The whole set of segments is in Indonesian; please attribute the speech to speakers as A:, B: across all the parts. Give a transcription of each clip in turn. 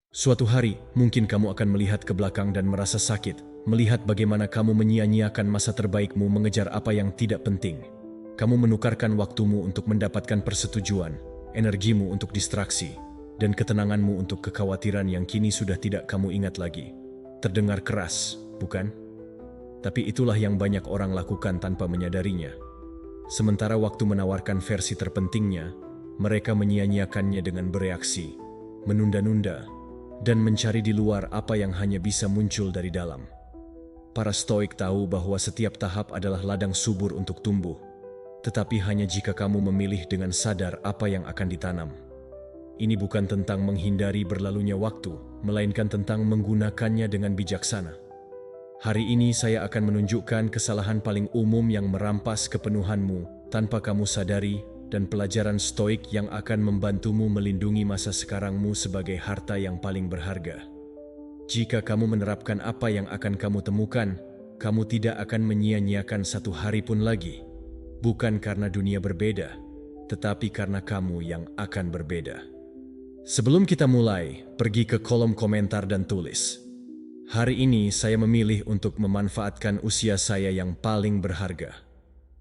A: Suatu hari, mungkin kamu akan melihat ke belakang dan merasa sakit, melihat bagaimana kamu menyia-nyiakan masa terbaikmu mengejar apa yang tidak penting. Kamu menukarkan waktumu untuk mendapatkan persetujuan, energimu untuk distraksi, dan ketenanganmu untuk kekhawatiran yang kini sudah tidak kamu ingat lagi. Terdengar keras, bukan? Tapi itulah yang banyak orang lakukan tanpa menyadarinya. Sementara waktu menawarkan versi terpentingnya, mereka menyia-nyiakannya dengan bereaksi, menunda-nunda, dan mencari di luar apa yang hanya bisa muncul dari dalam. Para Stoik tahu bahwa setiap tahap adalah ladang subur untuk tumbuh, tetapi hanya jika kamu memilih dengan sadar apa yang akan ditanam. Ini bukan tentang menghindari berlalunya waktu, melainkan tentang menggunakannya dengan bijaksana. Hari ini saya akan menunjukkan kesalahan paling umum yang merampas kepenuhanmu tanpa kamu sadari, dan pelajaran Stoik yang akan membantumu melindungi masa sekarangmu sebagai harta yang paling berharga. Jika kamu menerapkan apa yang akan kamu temukan, kamu tidak akan menyia-nyiakan satu hari pun lagi. Bukan karena dunia berbeda, tetapi karena kamu yang akan berbeda. Sebelum kita mulai, pergi ke kolom komentar dan tulis. Hari ini saya memilih untuk memanfaatkan usia saya yang paling berharga.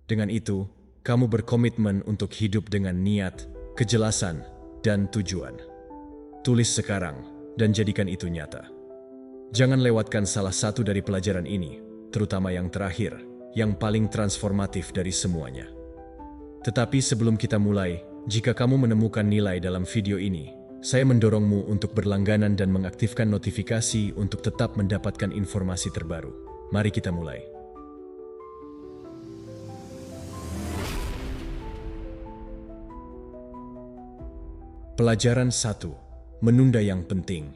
A: Dengan itu, kamu berkomitmen untuk hidup dengan niat, kejelasan, dan tujuan. Tulis sekarang dan jadikan itu nyata. Jangan lewatkan salah satu dari pelajaran ini, terutama yang terakhir, yang paling transformatif dari semuanya. Tetapi sebelum kita mulai, jika kamu menemukan nilai dalam video ini, saya mendorongmu untuk berlangganan dan mengaktifkan notifikasi untuk tetap mendapatkan informasi terbaru. Mari kita mulai. Pelajaran 1. Menunda yang penting.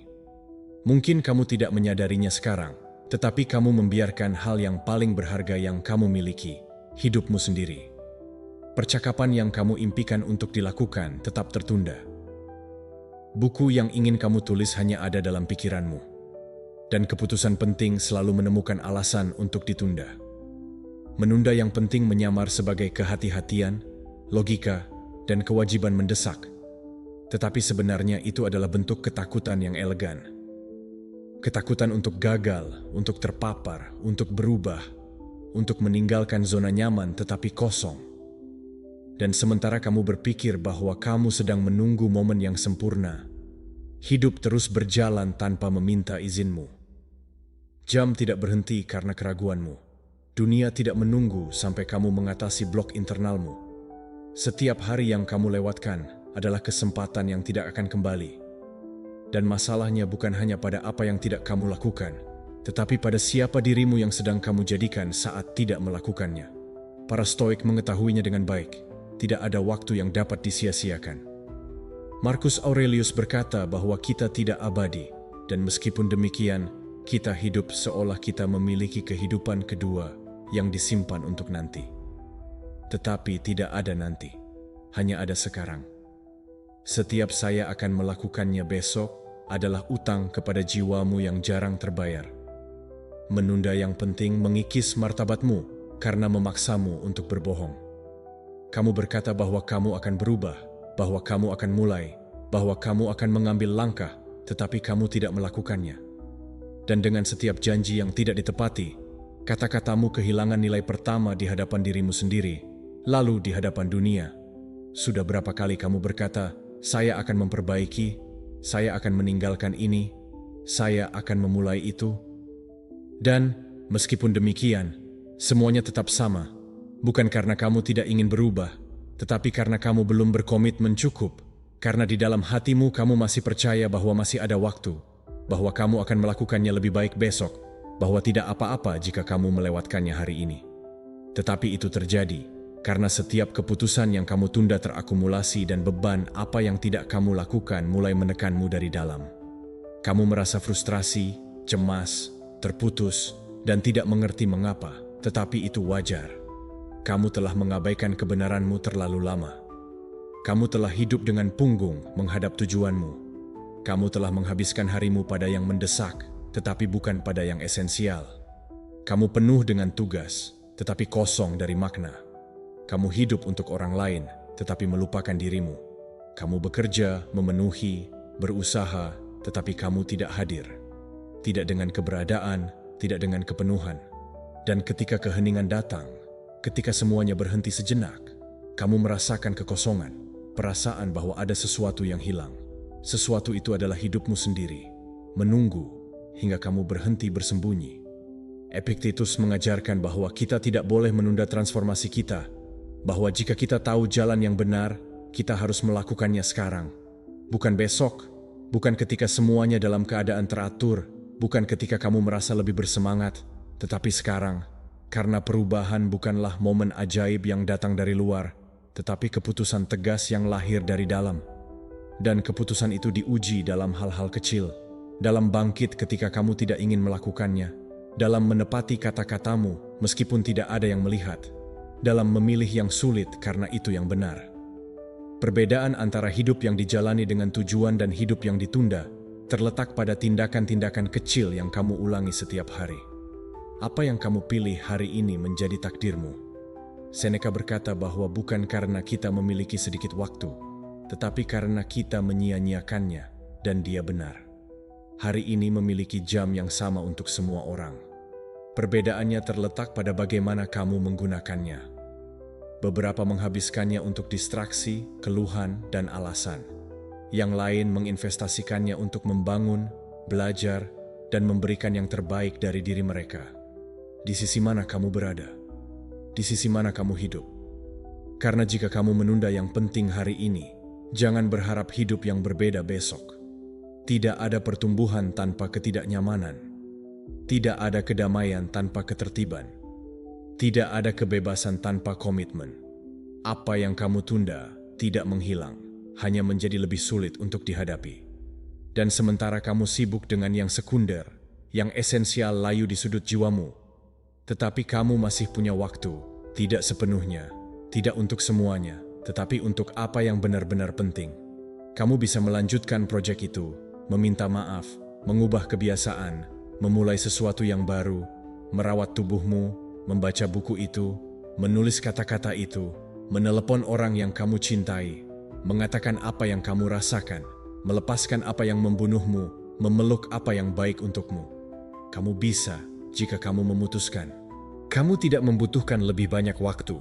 A: Mungkin kamu tidak menyadarinya sekarang, tetapi kamu membiarkan hal yang paling berharga yang kamu miliki, hidupmu sendiri. Percakapan yang kamu impikan untuk dilakukan tetap tertunda. Buku yang ingin kamu tulis hanya ada dalam pikiranmu. Dan keputusan penting selalu menemukan alasan untuk ditunda. Menunda yang penting menyamar sebagai kehati-hatian, logika, dan kewajiban mendesak. Tetapi sebenarnya itu adalah bentuk ketakutan yang elegan. Ketakutan untuk gagal, untuk terpapar, untuk berubah, untuk meninggalkan zona nyaman tetapi kosong. Dan sementara kamu berpikir bahwa kamu sedang menunggu momen yang sempurna, hidup terus berjalan tanpa meminta izinmu. Jam tidak berhenti karena keraguanmu. Dunia tidak menunggu sampai kamu mengatasi blok internalmu. Setiap hari yang kamu lewatkan adalah kesempatan yang tidak akan kembali. Dan masalahnya bukan hanya pada apa yang tidak kamu lakukan, tetapi pada siapa dirimu yang sedang kamu jadikan saat tidak melakukannya. Para Stoik mengetahuinya dengan baik. Tidak ada waktu yang dapat disia-siakan. Marcus Aurelius berkata bahwa kita tidak abadi, dan meskipun demikian, kita hidup seolah kita memiliki kehidupan kedua yang disimpan untuk nanti. Tetapi tidak ada nanti, hanya ada sekarang. Setiap saya akan melakukannya besok adalah utang kepada jiwamu yang jarang terbayar. Menunda yang penting mengikis martabatmu karena memaksamu untuk berbohong. Kamu berkata bahwa kamu akan berubah, bahwa kamu akan mulai, bahwa kamu akan mengambil langkah, tetapi kamu tidak melakukannya. Dan dengan setiap janji yang tidak ditepati, kata-katamu kehilangan nilai pertama di hadapan dirimu sendiri, lalu di hadapan dunia. Sudah berapa kali kamu berkata, saya akan memperbaiki, saya akan meninggalkan ini, saya akan memulai itu. Dan meskipun demikian, semuanya tetap sama. Bukan karena kamu tidak ingin berubah, tetapi karena kamu belum berkomitmen cukup. Karena di dalam hatimu kamu masih percaya bahwa masih ada waktu, bahwa kamu akan melakukannya lebih baik besok, bahwa tidak apa-apa jika kamu melewatkannya hari ini. Tetapi itu terjadi karena setiap keputusan yang kamu tunda terakumulasi dan beban apa yang tidak kamu lakukan mulai menekanmu dari dalam. Kamu merasa frustrasi, cemas, terputus, dan tidak mengerti mengapa, tetapi itu wajar. Kamu telah mengabaikan kebenaranmu terlalu lama. Kamu telah hidup dengan punggung menghadap tujuanmu. Kamu telah menghabiskan harimu pada yang mendesak, tetapi bukan pada yang esensial. Kamu penuh dengan tugas, tetapi kosong dari makna. Kamu hidup untuk orang lain, tetapi melupakan dirimu. Kamu bekerja, memenuhi, berusaha, tetapi kamu tidak hadir. Tidak dengan keberadaan, tidak dengan kepenuhan. Dan ketika keheningan datang, ketika semuanya berhenti sejenak, kamu merasakan kekosongan, perasaan bahwa ada sesuatu yang hilang. Sesuatu itu adalah hidupmu sendiri, menunggu hingga kamu berhenti bersembunyi. Epictetus mengajarkan bahwa kita tidak boleh menunda transformasi kita, bahwa jika kita tahu jalan yang benar, kita harus melakukannya sekarang. Bukan besok, bukan ketika semuanya dalam keadaan teratur, bukan ketika kamu merasa lebih bersemangat, tetapi sekarang, karena perubahan bukanlah momen ajaib yang datang dari luar, tetapi keputusan tegas yang lahir dari dalam. Dan keputusan itu diuji dalam hal-hal kecil, dalam bangkit ketika kamu tidak ingin melakukannya, dalam menepati kata-katamu meskipun tidak ada yang melihat, dalam memilih yang sulit karena itu yang benar. Perbedaan antara hidup yang dijalani dengan tujuan dan hidup yang ditunda terletak pada tindakan-tindakan kecil yang kamu ulangi setiap hari. Apa yang kamu pilih hari ini menjadi takdirmu. Seneca berkata bahwa bukan karena kita memiliki sedikit waktu, tetapi karena kita menyia-nyiakannya, dan dia benar. Hari ini memiliki jam yang sama untuk semua orang. Perbedaannya terletak pada bagaimana kamu menggunakannya. Beberapa menghabiskannya untuk distraksi, keluhan, dan alasan. Yang lain menginvestasikannya untuk membangun, belajar, dan memberikan yang terbaik dari diri mereka. Di sisi mana kamu berada? Di sisi mana kamu hidup? Karena jika kamu menunda yang penting hari ini, jangan berharap hidup yang berbeda besok. Tidak ada pertumbuhan tanpa ketidaknyamanan. Tidak ada kedamaian tanpa ketertiban. Tidak ada kebebasan tanpa komitmen. Apa yang kamu tunda tidak menghilang, hanya menjadi lebih sulit untuk dihadapi. Dan sementara kamu sibuk dengan yang sekunder, yang esensial layu di sudut jiwamu, tetapi kamu masih punya waktu, tidak sepenuhnya, tidak untuk semuanya, tetapi untuk apa yang benar-benar penting. Kamu bisa melanjutkan proyek itu, meminta maaf, mengubah kebiasaan, memulai sesuatu yang baru, merawat tubuhmu, membaca buku itu, menulis kata-kata itu, menelepon orang yang kamu cintai, mengatakan apa yang kamu rasakan, melepaskan apa yang membunuhmu, memeluk apa yang baik untukmu. Kamu bisa jika kamu memutuskan. Kamu tidak membutuhkan lebih banyak waktu.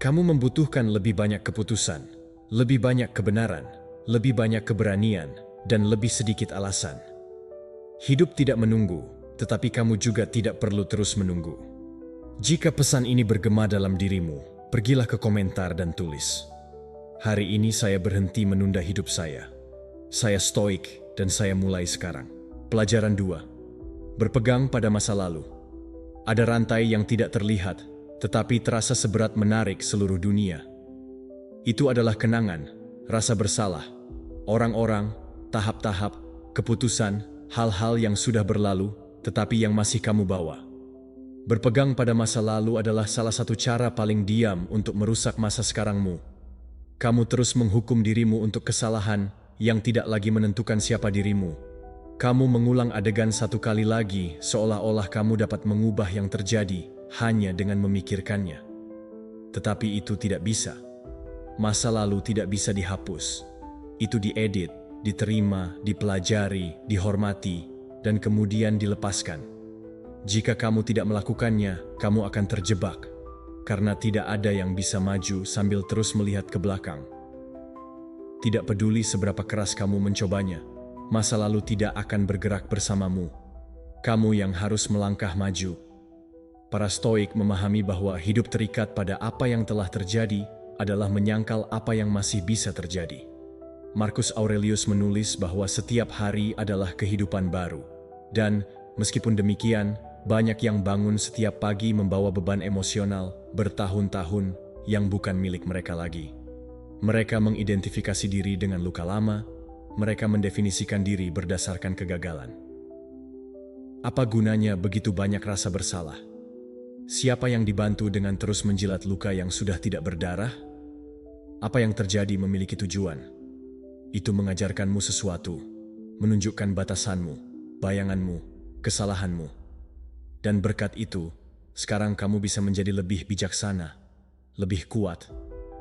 A: Kamu membutuhkan lebih banyak keputusan, lebih banyak kebenaran, lebih banyak keberanian, dan lebih sedikit alasan. Hidup tidak menunggu, tetapi kamu juga tidak perlu terus menunggu. Jika pesan ini bergema dalam dirimu, pergilah ke komentar dan tulis. Hari ini saya berhenti menunda hidup saya. Saya stoik dan saya mulai sekarang. Pelajaran 2. Berpegang pada masa lalu. Ada rantai yang tidak terlihat, tetapi terasa seberat menarik seluruh dunia. Itu adalah kenangan, rasa bersalah, orang-orang, tahap-tahap, keputusan, hal-hal yang sudah berlalu, tetapi yang masih kamu bawa. Berpegang pada masa lalu adalah salah satu cara paling diam untuk merusak masa sekarangmu. Kamu terus menghukum dirimu untuk kesalahan yang tidak lagi menentukan siapa dirimu. Kamu mengulang adegan satu kali lagi seolah-olah kamu dapat mengubah yang terjadi hanya dengan memikirkannya. Tetapi itu tidak bisa. Masa lalu tidak bisa dihapus. Itu diedit, diterima, dipelajari, dihormati, dan kemudian dilepaskan. Jika kamu tidak melakukannya, kamu akan terjebak, karena tidak ada yang bisa maju sambil terus melihat ke belakang. Tidak peduli seberapa keras kamu mencobanya, masa lalu tidak akan bergerak bersamamu. Kamu yang harus melangkah maju. Para Stoik memahami bahwa hidup terikat pada apa yang telah terjadi adalah menyangkal apa yang masih bisa terjadi. Marcus Aurelius menulis bahwa setiap hari adalah kehidupan baru. Dan, meskipun demikian, banyak yang bangun setiap pagi membawa beban emosional bertahun-tahun yang bukan milik mereka lagi. Mereka mengidentifikasi diri dengan luka lama, mereka mendefinisikan diri berdasarkan kegagalan. Apa gunanya begitu banyak rasa bersalah? Siapa yang dibantu dengan terus menjilat luka yang sudah tidak berdarah? Apa yang terjadi memiliki tujuan? Itu mengajarkanmu sesuatu, menunjukkan batasanmu, bayanganmu, kesalahanmu. Dan berkat itu, sekarang kamu bisa menjadi lebih bijaksana, lebih kuat,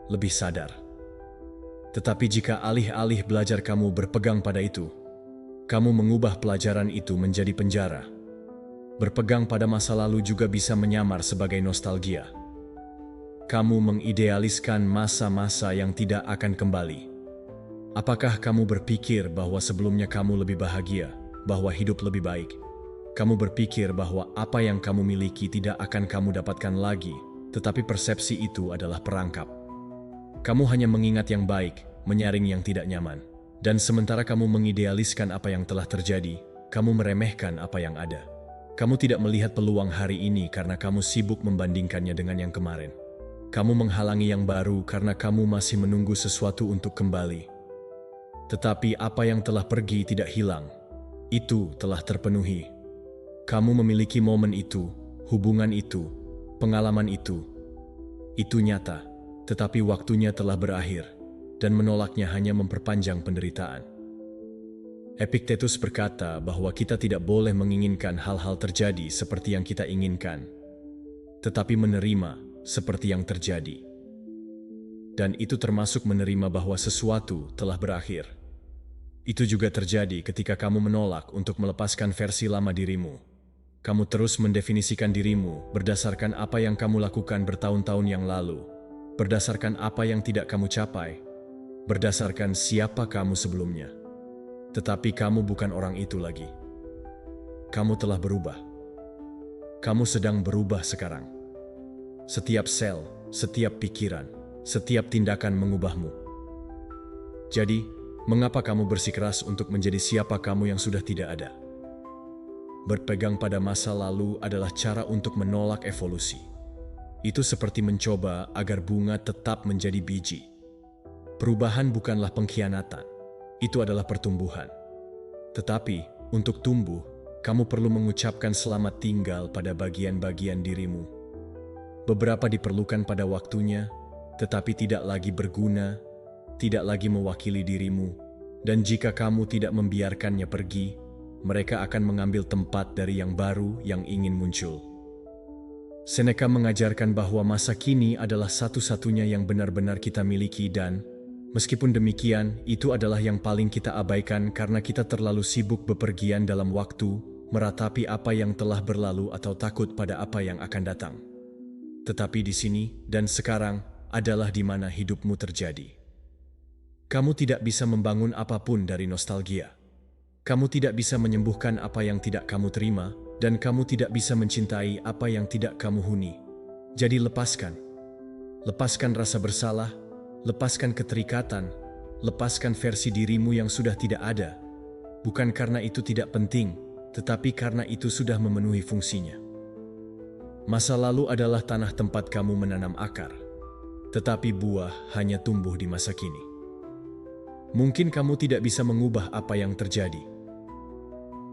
A: lebih sadar. Tetapi jika alih-alih belajar kamu berpegang pada itu, kamu mengubah pelajaran itu menjadi penjara. Berpegang pada masa lalu juga bisa menyamar sebagai nostalgia. Kamu mengidealiskan masa-masa yang tidak akan kembali. Apakah kamu berpikir bahwa sebelumnya kamu lebih bahagia, bahwa hidup lebih baik? Kamu berpikir bahwa apa yang kamu miliki tidak akan kamu dapatkan lagi, tetapi persepsi itu adalah perangkap. Kamu hanya mengingat yang baik, menyaring yang tidak nyaman. Dan sementara kamu mengidealiskan apa yang telah terjadi, kamu meremehkan apa yang ada. Kamu tidak melihat peluang hari ini karena kamu sibuk membandingkannya dengan yang kemarin. Kamu menghalangi yang baru karena kamu masih menunggu sesuatu untuk kembali. Tetapi apa yang telah pergi tidak hilang. Itu telah terpenuhi. Kamu memiliki momen itu, hubungan itu, pengalaman itu. Itu nyata, tetapi waktunya telah berakhir, dan menolaknya hanya memperpanjang penderitaan. Epictetus berkata bahwa kita tidak boleh menginginkan hal-hal terjadi seperti yang kita inginkan, tetapi menerima seperti yang terjadi. Dan itu termasuk menerima bahwa sesuatu telah berakhir. Itu juga terjadi ketika kamu menolak untuk melepaskan versi lama dirimu. Kamu terus mendefinisikan dirimu berdasarkan apa yang kamu lakukan bertahun-tahun yang lalu, berdasarkan apa yang tidak kamu capai, berdasarkan siapa kamu sebelumnya. Tetapi kamu bukan orang itu lagi. Kamu telah berubah. Kamu sedang berubah sekarang. Setiap sel, setiap pikiran, setiap tindakan mengubahmu. Jadi, mengapa kamu bersikeras untuk menjadi siapa kamu yang sudah tidak ada? Berpegang pada masa lalu adalah cara untuk menolak evolusi. Itu seperti mencoba agar bunga tetap menjadi biji. Perubahan bukanlah pengkhianatan. Itu adalah pertumbuhan. Tetapi, untuk tumbuh, kamu perlu mengucapkan selamat tinggal pada bagian-bagian dirimu. Beberapa diperlukan pada waktunya, tetapi tidak lagi berguna, tidak lagi mewakili dirimu, dan jika kamu tidak membiarkannya pergi, mereka akan mengambil tempat dari yang baru yang ingin muncul. Seneca mengajarkan bahwa masa kini adalah satu-satunya yang benar-benar kita miliki dan, meskipun demikian, itu adalah yang paling kita abaikan karena kita terlalu sibuk bepergian dalam waktu, meratapi apa yang telah berlalu atau takut pada apa yang akan datang. Tetapi di sini dan sekarang adalah di mana hidupmu terjadi. Kamu tidak bisa membangun apapun dari nostalgia. Kamu tidak bisa menyembuhkan apa yang tidak kamu terima, dan kamu tidak bisa mencintai apa yang tidak kamu huni. Jadi lepaskan. Lepaskan rasa bersalah, lepaskan keterikatan, lepaskan versi dirimu yang sudah tidak ada. Bukan karena itu tidak penting, tetapi karena itu sudah memenuhi fungsinya. Masa lalu adalah tanah tempat kamu menanam akar, tetapi buah hanya tumbuh di masa kini. Mungkin kamu tidak bisa mengubah apa yang terjadi.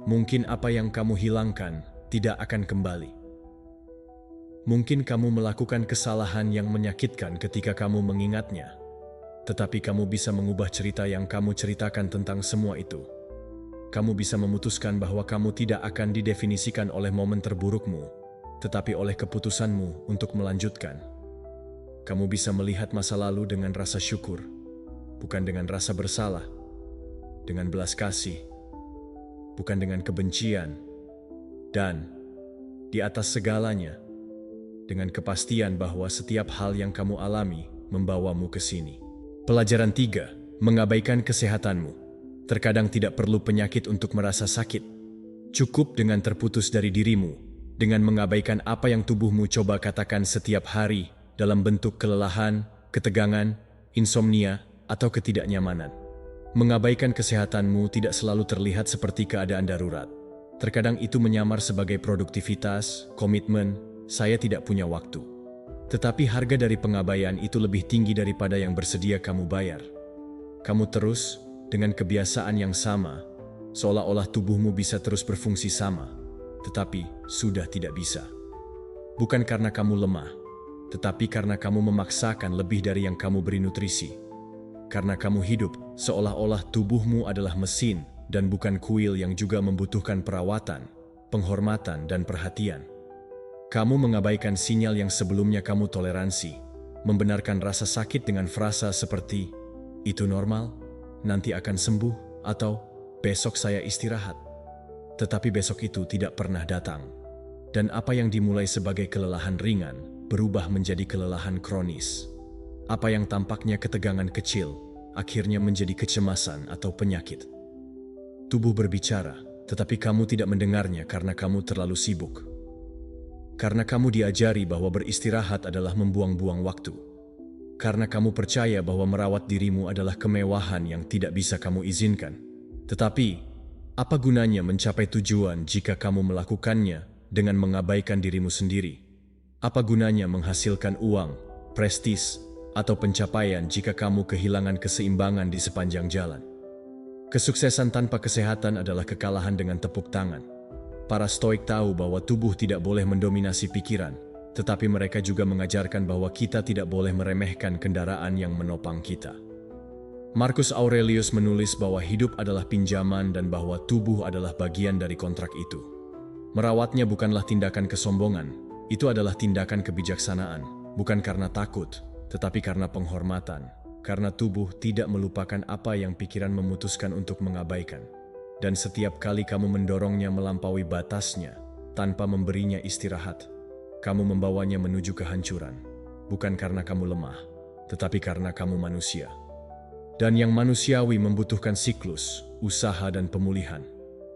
A: Mungkin apa yang kamu hilangkan tidak akan kembali. Mungkin kamu melakukan kesalahan yang menyakitkan ketika kamu mengingatnya. Tetapi kamu bisa mengubah cerita yang kamu ceritakan tentang semua itu. Kamu bisa memutuskan bahwa kamu tidak akan didefinisikan oleh momen terburukmu, tetapi oleh keputusanmu untuk melanjutkan. Kamu bisa melihat masa lalu dengan rasa syukur, bukan dengan rasa bersalah, dengan belas kasih, bukan dengan kebencian, dan di atas segalanya, dengan kepastian bahwa setiap hal yang kamu alami membawamu ke sini. Pelajaran 3. Mengabaikan kesehatanmu. Terkadang tidak perlu penyakit untuk merasa sakit. Cukup dengan terputus dari dirimu, dengan mengabaikan apa yang tubuhmu coba katakan setiap hari dalam bentuk kelelahan, ketegangan, insomnia, atau ketidaknyamanan. Mengabaikan kesehatanmu tidak selalu terlihat seperti keadaan darurat. Terkadang itu menyamar sebagai produktivitas, komitmen, saya tidak punya waktu. Tetapi harga dari pengabaian itu lebih tinggi daripada yang bersedia kamu bayar. Kamu terus, dengan kebiasaan yang sama, seolah-olah tubuhmu bisa terus berfungsi sama, tetapi sudah tidak bisa. Bukan karena kamu lemah, tetapi karena kamu memaksakan lebih dari yang kamu beri nutrisi. Karena kamu hidup, seolah-olah tubuhmu adalah mesin dan bukan kuil yang juga membutuhkan perawatan, penghormatan, dan perhatian. Kamu mengabaikan sinyal yang sebelumnya kamu toleransi, membenarkan rasa sakit dengan frasa seperti, "Itu normal, nanti akan sembuh," atau besok saya istirahat. Tetapi besok itu tidak pernah datang. Dan apa yang dimulai sebagai kelelahan ringan berubah menjadi kelelahan kronis. Apa yang tampaknya ketegangan kecil akhirnya menjadi kecemasan atau penyakit. Tubuh berbicara, tetapi kamu tidak mendengarnya karena kamu terlalu sibuk. Karena kamu diajari bahwa beristirahat adalah membuang-buang waktu. Karena kamu percaya bahwa merawat dirimu adalah kemewahan yang tidak bisa kamu izinkan. Tetapi, apa gunanya mencapai tujuan jika kamu melakukannya dengan mengabaikan dirimu sendiri? Apa gunanya menghasilkan uang, prestis, atau pencapaian jika kamu kehilangan keseimbangan di sepanjang jalan? Kesuksesan tanpa kesehatan adalah kekalahan dengan tepuk tangan. Para Stoik tahu bahwa tubuh tidak boleh mendominasi pikiran, tetapi mereka juga mengajarkan bahwa kita tidak boleh meremehkan kendaraan yang menopang kita. Marcus Aurelius menulis bahwa hidup adalah pinjaman dan bahwa tubuh adalah bagian dari kontrak itu. Merawatnya bukanlah tindakan kesombongan, itu adalah tindakan kebijaksanaan, bukan karena takut, tetapi karena penghormatan, karena tubuh tidak melupakan apa yang pikiran memutuskan untuk mengabaikan. Dan setiap kali kamu mendorongnya melampaui batasnya, tanpa memberinya istirahat, kamu membawanya menuju kehancuran, bukan karena kamu lemah, tetapi karena kamu manusia. Dan yang manusiawi membutuhkan siklus, usaha dan pemulihan,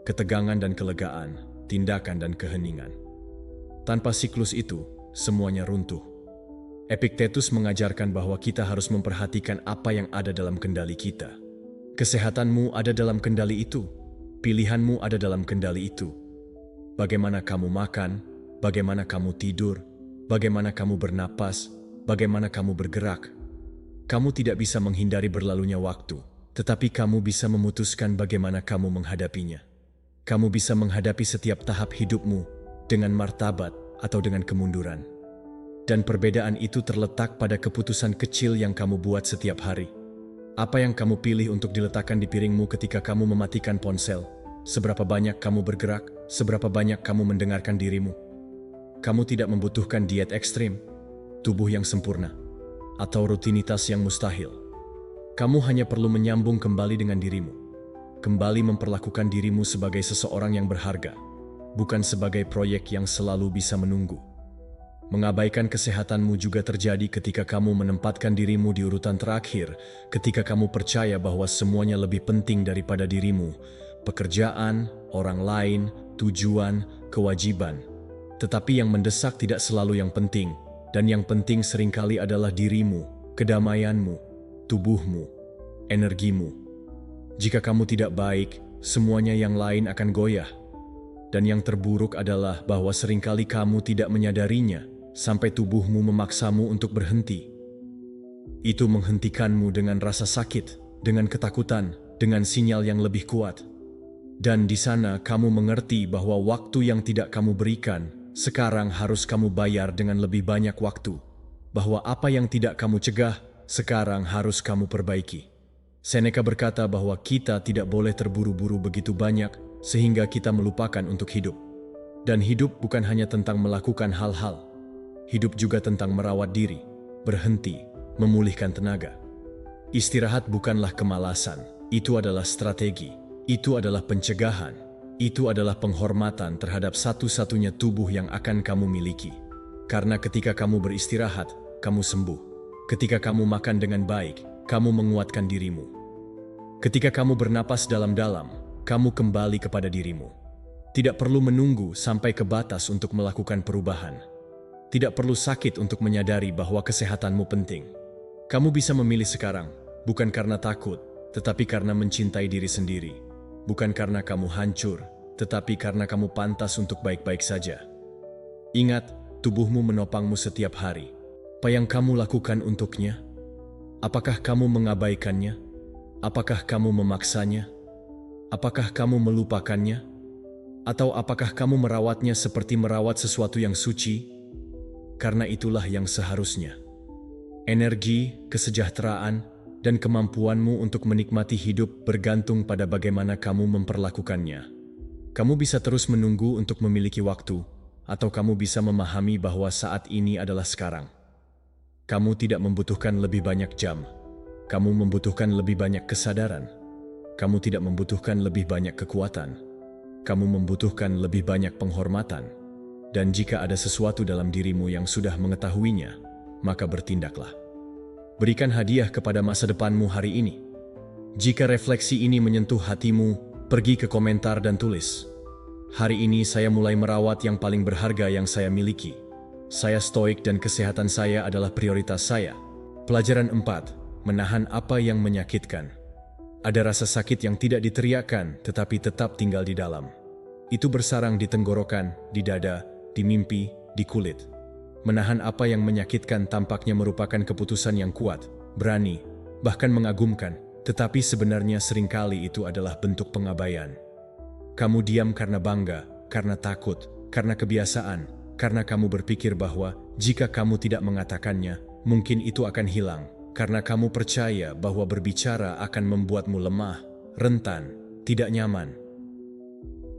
A: ketegangan dan kelegaan, tindakan dan keheningan. Tanpa siklus itu, semuanya runtuh. Epictetus mengajarkan bahwa kita harus memperhatikan apa yang ada dalam kendali kita. Kesehatanmu ada dalam kendali itu. Pilihanmu ada dalam kendali itu. Bagaimana kamu makan, bagaimana kamu tidur, bagaimana kamu bernapas, bagaimana kamu bergerak. Kamu tidak bisa menghindari berlalunya waktu, tetapi kamu bisa memutuskan bagaimana kamu menghadapinya. Kamu bisa menghadapi setiap tahap hidupmu dengan martabat atau dengan kemunduran. Dan perbedaan itu terletak pada keputusan kecil yang kamu buat setiap hari. Apa yang kamu pilih untuk diletakkan di piringmu ketika kamu mematikan ponsel? Seberapa banyak kamu bergerak? Seberapa banyak kamu mendengarkan dirimu? Kamu tidak membutuhkan diet ekstrim, tubuh yang sempurna, atau rutinitas yang mustahil. Kamu hanya perlu menyambung kembali dengan dirimu. Kembali memperlakukan dirimu sebagai seseorang yang berharga, bukan sebagai proyek yang selalu bisa menunggu. Mengabaikan kesehatanmu juga terjadi ketika kamu menempatkan dirimu di urutan terakhir, ketika kamu percaya bahwa semuanya lebih penting daripada dirimu, pekerjaan, orang lain, tujuan, kewajiban. Tetapi yang mendesak tidak selalu yang penting, dan yang penting seringkali adalah dirimu, kedamaianmu, tubuhmu, energimu. Jika kamu tidak baik, semuanya yang lain akan goyah. Dan yang terburuk adalah bahwa seringkali kamu tidak menyadarinya, sampai tubuhmu memaksamu untuk berhenti. Itu menghentikanmu dengan rasa sakit, dengan ketakutan, dengan sinyal yang lebih kuat. Dan di sana kamu mengerti bahwa waktu yang tidak kamu berikan, sekarang harus kamu bayar dengan lebih banyak waktu. Bahwa apa yang tidak kamu cegah, sekarang harus kamu perbaiki. Seneca berkata bahwa kita tidak boleh terburu-buru begitu banyak, sehingga kita melupakan untuk hidup. Dan hidup bukan hanya tentang melakukan hal-hal. Hidup juga tentang merawat diri, berhenti, memulihkan tenaga. Istirahat bukanlah kemalasan, itu adalah strategi, itu adalah pencegahan, itu adalah penghormatan terhadap satu-satunya tubuh yang akan kamu miliki. Karena ketika kamu beristirahat, kamu sembuh. Ketika kamu makan dengan baik, kamu menguatkan dirimu. Ketika kamu bernapas dalam-dalam, kamu kembali kepada dirimu. Tidak perlu menunggu sampai ke batas untuk melakukan perubahan. Tidak perlu sakit untuk menyadari bahwa kesehatanmu penting. Kamu bisa memilih sekarang, bukan karena takut, tetapi karena mencintai diri sendiri. Bukan karena kamu hancur, tetapi karena kamu pantas untuk baik-baik saja. Ingat, tubuhmu menopangmu setiap hari. Apa yang kamu lakukan untuknya? Apakah kamu mengabaikannya? Apakah kamu memaksanya? Apakah kamu melupakannya? Atau apakah kamu merawatnya seperti merawat sesuatu yang suci? Karena itulah yang seharusnya. Energi, kesejahteraan, dan kemampuanmu untuk menikmati hidup bergantung pada bagaimana kamu memperlakukannya. Kamu bisa terus menunggu untuk memiliki waktu, atau kamu bisa memahami bahwa saat ini adalah sekarang. Kamu tidak membutuhkan lebih banyak jam. Kamu membutuhkan lebih banyak kesadaran. kamu tidak membutuhkan lebih banyak kekuatan. Kamu membutuhkan lebih banyak penghormatan. Dan jika ada sesuatu dalam dirimu yang sudah mengetahuinya, maka bertindaklah. Berikan hadiah kepada masa depanmu hari ini. Jika refleksi ini menyentuh hatimu, pergi ke komentar dan tulis, "Hari ini saya mulai merawat yang paling berharga yang saya miliki. Saya stoik dan kesehatan saya adalah prioritas saya." Pelajaran 4. Menahan apa yang menyakitkan. Ada rasa sakit yang tidak diteriakkan tetapi tetap tinggal di dalam. Itu bersarang di tenggorokan, di dada, di mimpi, di kulit. Menahan apa yang menyakitkan tampaknya merupakan keputusan yang kuat, berani, bahkan mengagumkan, tetapi sebenarnya seringkali itu adalah bentuk pengabaian. Kamu diam karena bangga, karena takut, karena kebiasaan, karena kamu berpikir bahwa jika kamu tidak mengatakannya, mungkin itu akan hilang, karena kamu percaya bahwa berbicara akan membuatmu lemah, rentan, tidak nyaman.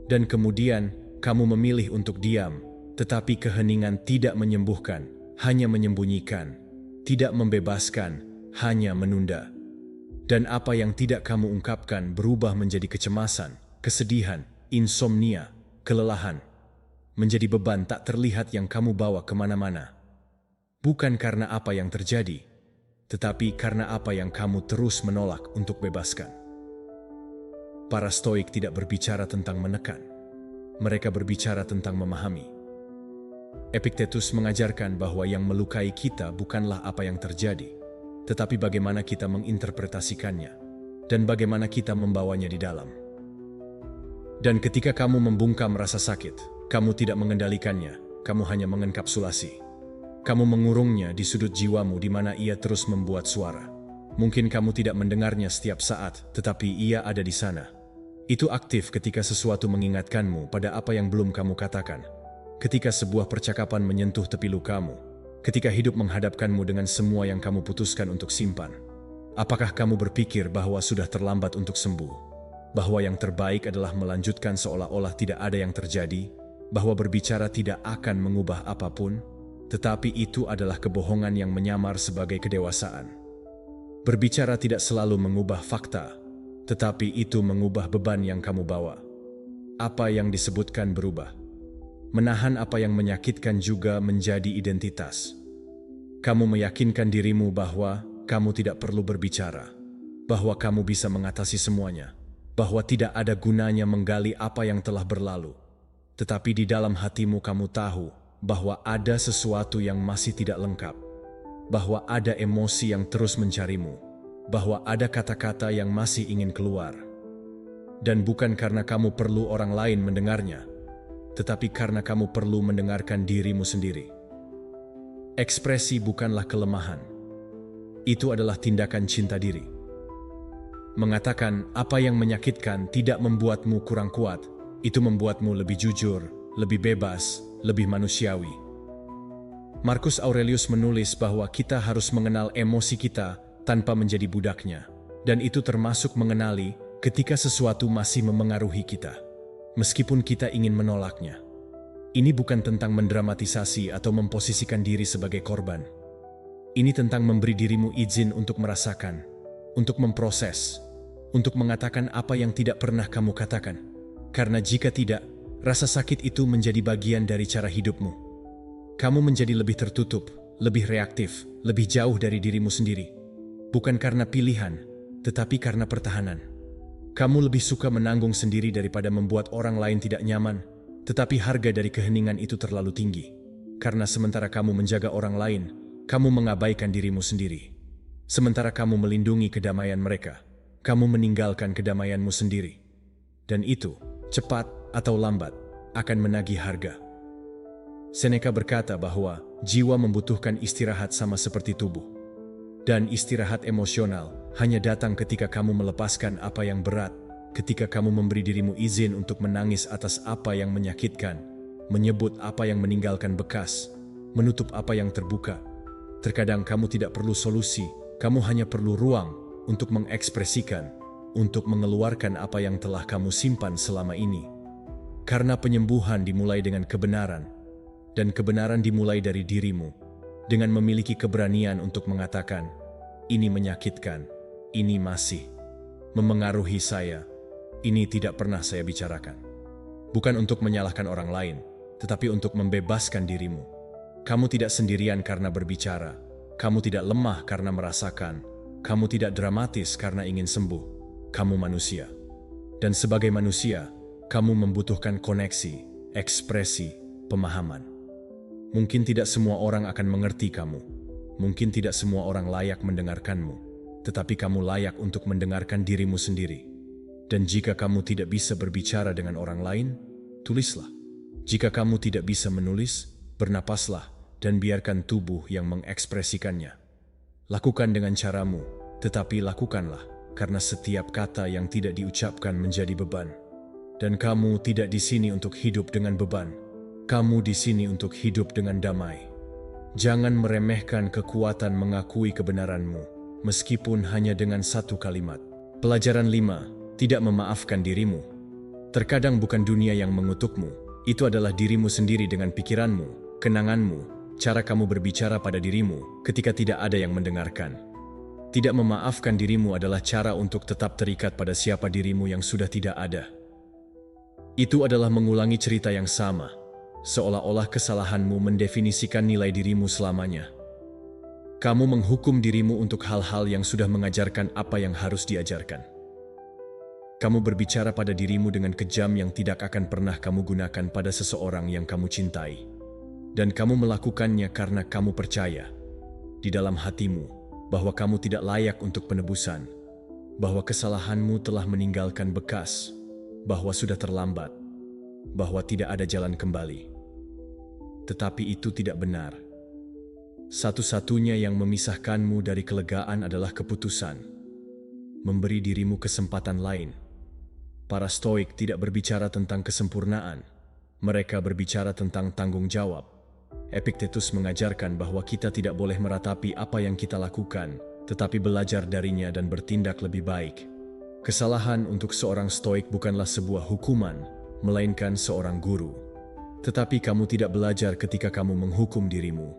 A: Dan kemudian, kamu memilih untuk diam, tetapi keheningan tidak menyembuhkan, hanya menyembunyikan, tidak membebaskan, hanya menunda. Dan apa yang tidak kamu ungkapkan berubah menjadi kecemasan, kesedihan, insomnia, kelelahan. Menjadi beban tak terlihat yang kamu bawa kemana-mana. Bukan karena apa yang terjadi, tetapi karena apa yang kamu terus menolak untuk bebaskan. Para Stoik tidak berbicara tentang menekan. Mereka berbicara tentang memahami. Epictetus mengajarkan bahwa yang melukai kita bukanlah apa yang terjadi, tetapi bagaimana kita menginterpretasikannya, dan bagaimana kita membawanya di dalam. Dan ketika kamu membungkam rasa sakit, kamu tidak mengendalikannya, kamu hanya mengenkapsulasi. Kamu mengurungnya di sudut jiwamu di mana ia terus membuat suara. Mungkin kamu tidak mendengarnya setiap saat, tetapi ia ada di sana. Itu aktif ketika sesuatu mengingatkanmu pada apa yang belum kamu katakan. Ketika sebuah percakapan menyentuh tepi lukamu. Ketika hidup menghadapkanmu dengan semua yang kamu putuskan untuk simpan. Apakah kamu berpikir bahwa sudah terlambat untuk sembuh? Bahwa yang terbaik adalah melanjutkan seolah-olah tidak ada yang terjadi? Bahwa berbicara tidak akan mengubah apapun? Tetapi itu adalah kebohongan yang menyamar sebagai kedewasaan. Berbicara tidak selalu mengubah fakta, tetapi itu mengubah beban yang kamu bawa. Apa yang disebutkan berubah. Menahan apa yang menyakitkan juga menjadi identitas. Kamu meyakinkan dirimu bahwa kamu tidak perlu berbicara, bahwa kamu bisa mengatasi semuanya, bahwa tidak ada gunanya menggali apa yang telah berlalu. Tetapi di dalam hatimu kamu tahu bahwa ada sesuatu yang masih tidak lengkap, bahwa ada emosi yang terus mencarimu, bahwa ada kata-kata yang masih ingin keluar. Dan bukan karena kamu perlu orang lain mendengarnya, tetapi karena kamu perlu mendengarkan dirimu sendiri. Ekspresi bukanlah kelemahan. Itu adalah tindakan cinta diri. Mengatakan apa yang menyakitkan tidak membuatmu kurang kuat. Itu membuatmu lebih jujur, lebih bebas, lebih manusiawi. Marcus Aurelius menulis bahwa kita harus mengenal emosi kita tanpa menjadi budaknya. Dan itu termasuk mengenali ketika sesuatu masih memengaruhi kita, meskipun kita ingin menolaknya. Ini bukan tentang mendramatisasi atau memposisikan diri sebagai korban. Ini tentang memberi dirimu izin untuk merasakan, untuk memproses, untuk mengatakan apa yang tidak pernah kamu katakan. Karena jika tidak, rasa sakit itu menjadi bagian dari cara hidupmu. Kamu menjadi lebih tertutup, lebih reaktif, lebih jauh dari dirimu sendiri. Bukan karena pilihan, tetapi karena pertahanan. Kamu lebih suka menanggung sendiri daripada membuat orang lain tidak nyaman, tetapi harga dari keheningan itu terlalu tinggi. Karena sementara kamu menjaga orang lain, kamu mengabaikan dirimu sendiri. Sementara kamu melindungi kedamaian mereka, kamu meninggalkan kedamaianmu sendiri. Dan itu, cepat atau lambat, akan menagih harga. Seneca berkata bahwa jiwa membutuhkan istirahat sama seperti tubuh. Dan istirahat emosional hanya datang ketika kamu melepaskan apa yang berat, ketika kamu memberi dirimu izin untuk menangis atas apa yang menyakitkan, menyebut apa yang meninggalkan bekas, menutup apa yang terbuka. Terkadang kamu tidak perlu solusi, kamu hanya perlu ruang untuk mengekspresikan, untuk mengeluarkan apa yang telah kamu simpan selama ini. Karena penyembuhan dimulai dengan kebenaran, dan kebenaran dimulai dari dirimu. Dengan memiliki keberanian untuk mengatakan, ini menyakitkan, ini masih memengaruhi saya, ini tidak pernah saya bicarakan. Bukan untuk menyalahkan orang lain, tetapi untuk membebaskan dirimu. Kamu tidak sendirian karena berbicara. Kamu tidak lemah karena merasakan. Kamu tidak dramatis karena ingin sembuh. Kamu manusia. Dan sebagai manusia, kamu membutuhkan koneksi, ekspresi, pemahaman. Mungkin tidak semua orang akan mengerti kamu. Mungkin tidak semua orang layak mendengarkanmu. Tetapi kamu layak untuk mendengarkan dirimu sendiri. Dan jika kamu tidak bisa berbicara dengan orang lain, tulislah. Jika kamu tidak bisa menulis, bernapaslah dan biarkan tubuh yang mengekspresikannya. Lakukan dengan caramu, tetapi lakukanlah, karena setiap kata yang tidak diucapkan menjadi beban. Dan kamu tidak di sini untuk hidup dengan beban. Kamu di sini untuk hidup dengan damai. Jangan meremehkan kekuatan mengakui kebenaranmu, meskipun hanya dengan satu kalimat. Pelajaran 5. Tidak memaafkan dirimu. Terkadang bukan dunia yang mengutukmu, itu adalah dirimu sendiri dengan pikiranmu, kenanganmu, cara kamu berbicara pada dirimu ketika tidak ada yang mendengarkan. Tidak memaafkan dirimu adalah cara untuk tetap terikat pada siapa dirimu yang sudah tidak ada. Itu adalah mengulangi cerita yang sama, seolah-olah kesalahanmu mendefinisikan nilai dirimu selamanya. Kamu menghukum dirimu untuk hal-hal yang sudah mengajarkan apa yang harus diajarkan. Kamu berbicara pada dirimu dengan kejam yang tidak akan pernah kamu gunakan pada seseorang yang kamu cintai. Dan kamu melakukannya karena kamu percaya di dalam hatimu bahwa kamu tidak layak untuk penebusan, bahwa kesalahanmu telah meninggalkan bekas, bahwa sudah terlambat, bahwa tidak ada jalan kembali. Tetapi itu tidak benar. Satu-satunya yang memisahkanmu dari kelegaan adalah keputusan. Memberi dirimu kesempatan lain. Para Stoik tidak berbicara tentang kesempurnaan. Mereka berbicara tentang tanggung jawab. Epictetus mengajarkan bahwa kita tidak boleh meratapi apa yang kita lakukan, tetapi belajar darinya dan bertindak lebih baik. Kesalahan untuk seorang Stoik bukanlah sebuah hukuman, melainkan seorang guru. Tetapi kamu tidak belajar ketika kamu menghukum dirimu.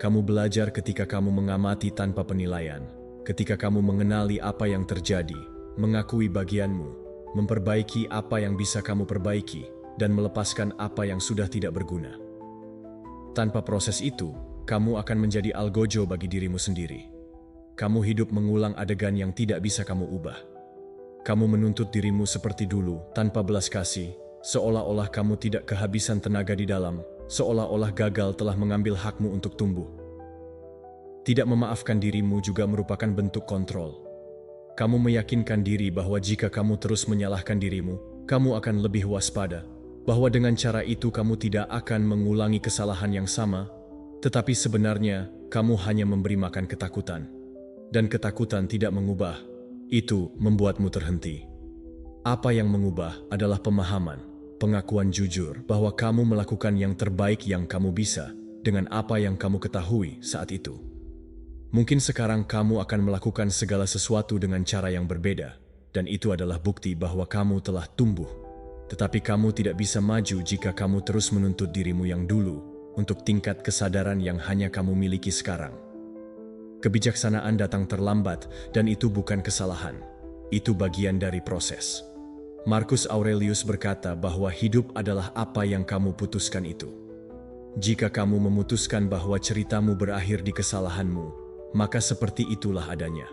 A: Kamu belajar ketika kamu mengamati tanpa penilaian, ketika kamu mengenali apa yang terjadi, mengakui bagianmu, memperbaiki apa yang bisa kamu perbaiki, dan melepaskan apa yang sudah tidak berguna. Tanpa proses itu, kamu akan menjadi algojo bagi dirimu sendiri. Kamu hidup mengulang adegan yang tidak bisa kamu ubah. Kamu menuntut dirimu seperti dulu, tanpa belas kasih, seolah-olah kamu tidak kehabisan tenaga di dalam, seolah-olah gagal telah mengambil hakmu untuk tumbuh. Tidak memaafkan dirimu juga merupakan bentuk kontrol. Kamu meyakinkan diri bahwa jika kamu terus menyalahkan dirimu, kamu akan lebih waspada, bahwa dengan cara itu kamu tidak akan mengulangi kesalahan yang sama, tetapi sebenarnya kamu hanya memberi makan ketakutan. Dan ketakutan tidak mengubah, itu membuatmu terhenti. Apa yang mengubah adalah pemahaman, pengakuan jujur bahwa kamu melakukan yang terbaik yang kamu bisa dengan apa yang kamu ketahui saat itu. Mungkin sekarang kamu akan melakukan segala sesuatu dengan cara yang berbeda, dan itu adalah bukti bahwa kamu telah tumbuh. Tetapi kamu tidak bisa maju jika kamu terus menuntut dirimu yang dulu untuk tingkat kesadaran yang hanya kamu miliki sekarang. Kebijaksanaan datang terlambat, dan itu bukan kesalahan. Itu bagian dari proses. Marcus Aurelius berkata bahwa hidup adalah apa yang kamu putuskan itu. Jika kamu memutuskan bahwa ceritamu berakhir di kesalahanmu, maka seperti itulah adanya.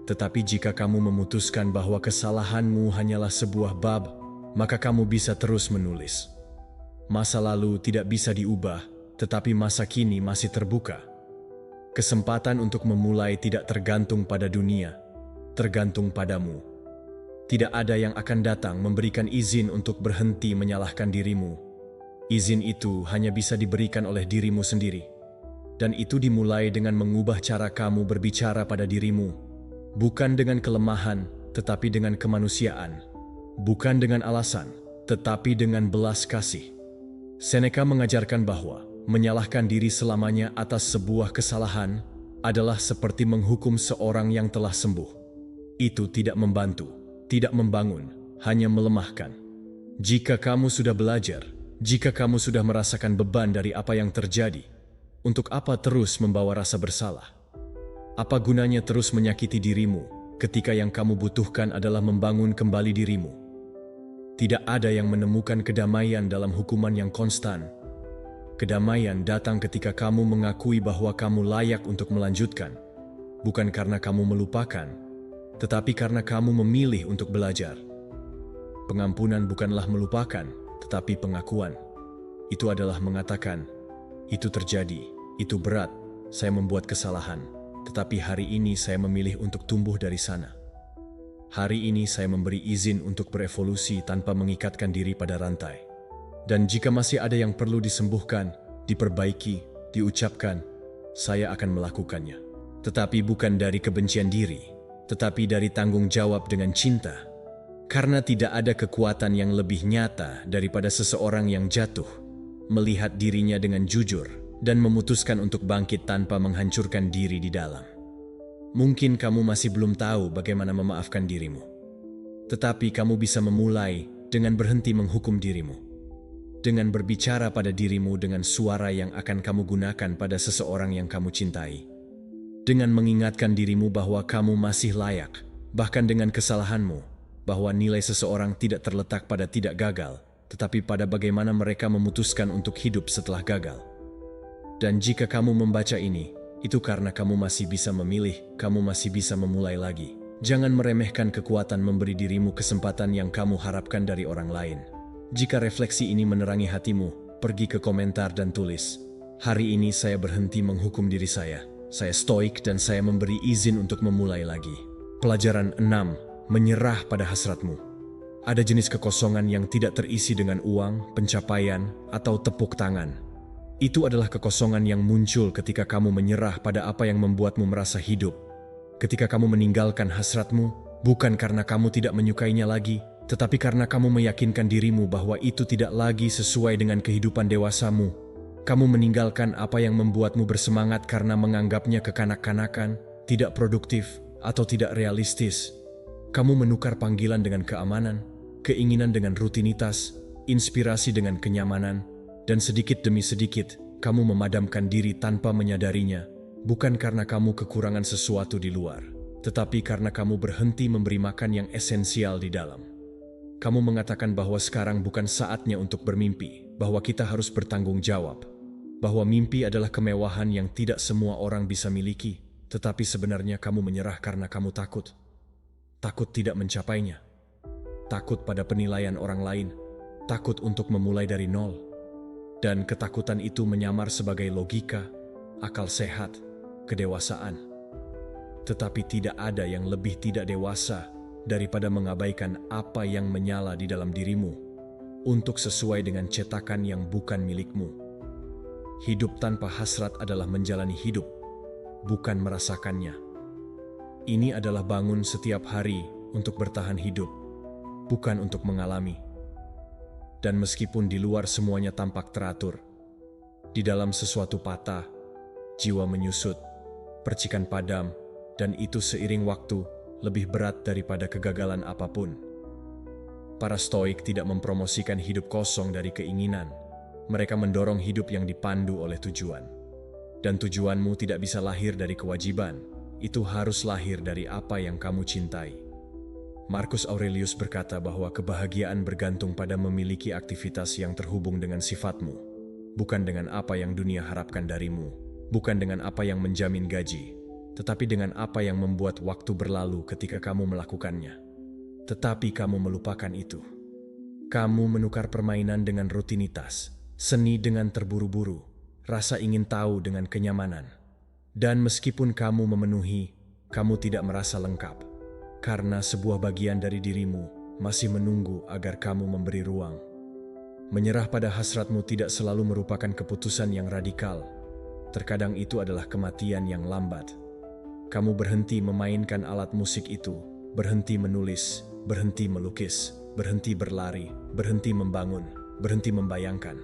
A: Tetapi jika kamu memutuskan bahwa kesalahanmu hanyalah sebuah bab, maka kamu bisa terus menulis. Masa lalu tidak bisa diubah, tetapi masa kini masih terbuka. Kesempatan untuk memulai tidak tergantung pada dunia, tergantung padamu. Tidak ada yang akan datang memberikan izin untuk berhenti menyalahkan dirimu. Izin itu hanya bisa diberikan oleh dirimu sendiri. Dan itu dimulai dengan mengubah cara kamu berbicara pada dirimu. Bukan dengan kelemahan, tetapi dengan kemanusiaan. Bukan dengan alasan, tetapi dengan belas kasih. Seneca mengajarkan bahwa menyalahkan diri selamanya atas sebuah kesalahan adalah seperti menghukum seorang yang telah sembuh. Itu tidak membantu, tidak membangun, hanya melemahkan. Jika kamu sudah belajar, jika kamu sudah merasakan beban dari apa yang terjadi, untuk apa terus membawa rasa bersalah? Apa gunanya terus menyakiti dirimu, ketika yang kamu butuhkan adalah membangun kembali dirimu. Tidak ada yang menemukan kedamaian dalam hukuman yang konstan. Kedamaian datang ketika kamu mengakui bahwa kamu layak untuk melanjutkan, bukan karena kamu melupakan, tetapi karena kamu memilih untuk belajar. Pengampunan bukanlah melupakan, tetapi pengakuan. Itu adalah mengatakan, itu terjadi, itu berat, saya membuat kesalahan, tetapi hari ini saya memilih untuk tumbuh dari sana. Hari ini saya memberi izin untuk berevolusi tanpa mengikatkan diri pada rantai. Dan jika masih ada yang perlu disembuhkan, diperbaiki, diucapkan, saya akan melakukannya. Tetapi bukan dari kebencian diri, tetapi dari tanggung jawab dengan cinta. Karena tidak ada kekuatan yang lebih nyata daripada seseorang yang jatuh, melihat dirinya dengan jujur, dan memutuskan untuk bangkit tanpa menghancurkan diri di dalam. Mungkin kamu masih belum tahu bagaimana memaafkan dirimu. Tetapi kamu bisa memulai dengan berhenti menghukum dirimu. Dengan berbicara pada dirimu dengan suara yang akan kamu gunakan pada seseorang yang kamu cintai. Dengan mengingatkan dirimu bahwa kamu masih layak, bahkan dengan kesalahanmu, bahwa nilai seseorang tidak terletak pada tidak gagal, tetapi pada bagaimana mereka memutuskan untuk hidup setelah gagal. Dan jika kamu membaca ini, itu karena kamu masih bisa memilih, kamu masih bisa memulai lagi. Jangan meremehkan kekuatan memberi dirimu kesempatan yang kamu harapkan dari orang lain. Jika refleksi ini menerangi hatimu, pergi ke komentar dan tulis, "Hari ini saya berhenti menghukum diri saya stoik dan saya memberi izin untuk memulai lagi." Pelajaran 6. Menyerah pada hasratmu. Ada jenis kekosongan yang tidak terisi dengan uang, pencapaian, atau tepuk tangan. Itu adalah kekosongan yang muncul ketika kamu menyerah pada apa yang membuatmu merasa hidup. Ketika kamu meninggalkan hasratmu, bukan karena kamu tidak menyukainya lagi, tetapi karena kamu meyakinkan dirimu bahwa itu tidak lagi sesuai dengan kehidupan dewasamu. Kamu meninggalkan apa yang membuatmu bersemangat karena menganggapnya kekanak-kanakan, tidak produktif, atau tidak realistis. Kamu menukar panggilan dengan keamanan, keinginan dengan rutinitas, inspirasi dengan kenyamanan, dan sedikit demi sedikit kamu memadamkan diri tanpa menyadarinya, bukan karena kamu kekurangan sesuatu di luar, tetapi karena kamu berhenti memberi makan yang esensial di dalam. Kamu mengatakan bahwa sekarang bukan saatnya untuk bermimpi, bahwa kita harus bertanggung jawab, bahwa mimpi adalah kemewahan yang tidak semua orang bisa miliki, tetapi sebenarnya kamu menyerah karena kamu takut. Takut tidak mencapainya, takut pada penilaian orang lain, takut untuk memulai dari nol. Dan ketakutan itu menyamar sebagai logika, akal sehat, kedewasaan. Tetapi tidak ada yang lebih tidak dewasa daripada mengabaikan apa yang menyala di dalam dirimu untuk sesuai dengan cetakan yang bukan milikmu. Hidup tanpa hasrat adalah menjalani hidup, bukan merasakannya. Ini adalah bangun setiap hari untuk bertahan hidup, bukan untuk mengalami. Dan meskipun di luar semuanya tampak teratur, di dalam sesuatu patah, jiwa menyusut, percikan padam, dan itu seiring waktu lebih berat daripada kegagalan apapun. Para Stoik tidak mempromosikan hidup kosong dari keinginan. Mereka mendorong hidup yang dipandu oleh tujuan. Dan tujuanmu tidak bisa lahir dari kewajiban. Itu harus lahir dari apa yang kamu cintai. Marcus Aurelius berkata bahwa kebahagiaan bergantung pada memiliki aktivitas yang terhubung dengan sifatmu, bukan dengan apa yang dunia harapkan darimu, bukan dengan apa yang menjamin gaji, tetapi dengan apa yang membuat waktu berlalu ketika kamu melakukannya. Tetapi kamu melupakan itu. Kamu menukar permainan dengan rutinitas, seni dengan terburu-buru, rasa ingin tahu dengan kenyamanan. Dan meskipun kamu memenuhi, kamu tidak merasa lengkap, karena sebuah bagian dari dirimu masih menunggu agar kamu memberi ruang. Menyerah pada hasratmu tidak selalu merupakan keputusan yang radikal. Terkadang itu adalah kematian yang lambat. Kamu berhenti memainkan alat musik itu, berhenti menulis, berhenti melukis, berhenti berlari, berhenti membangun, berhenti membayangkan.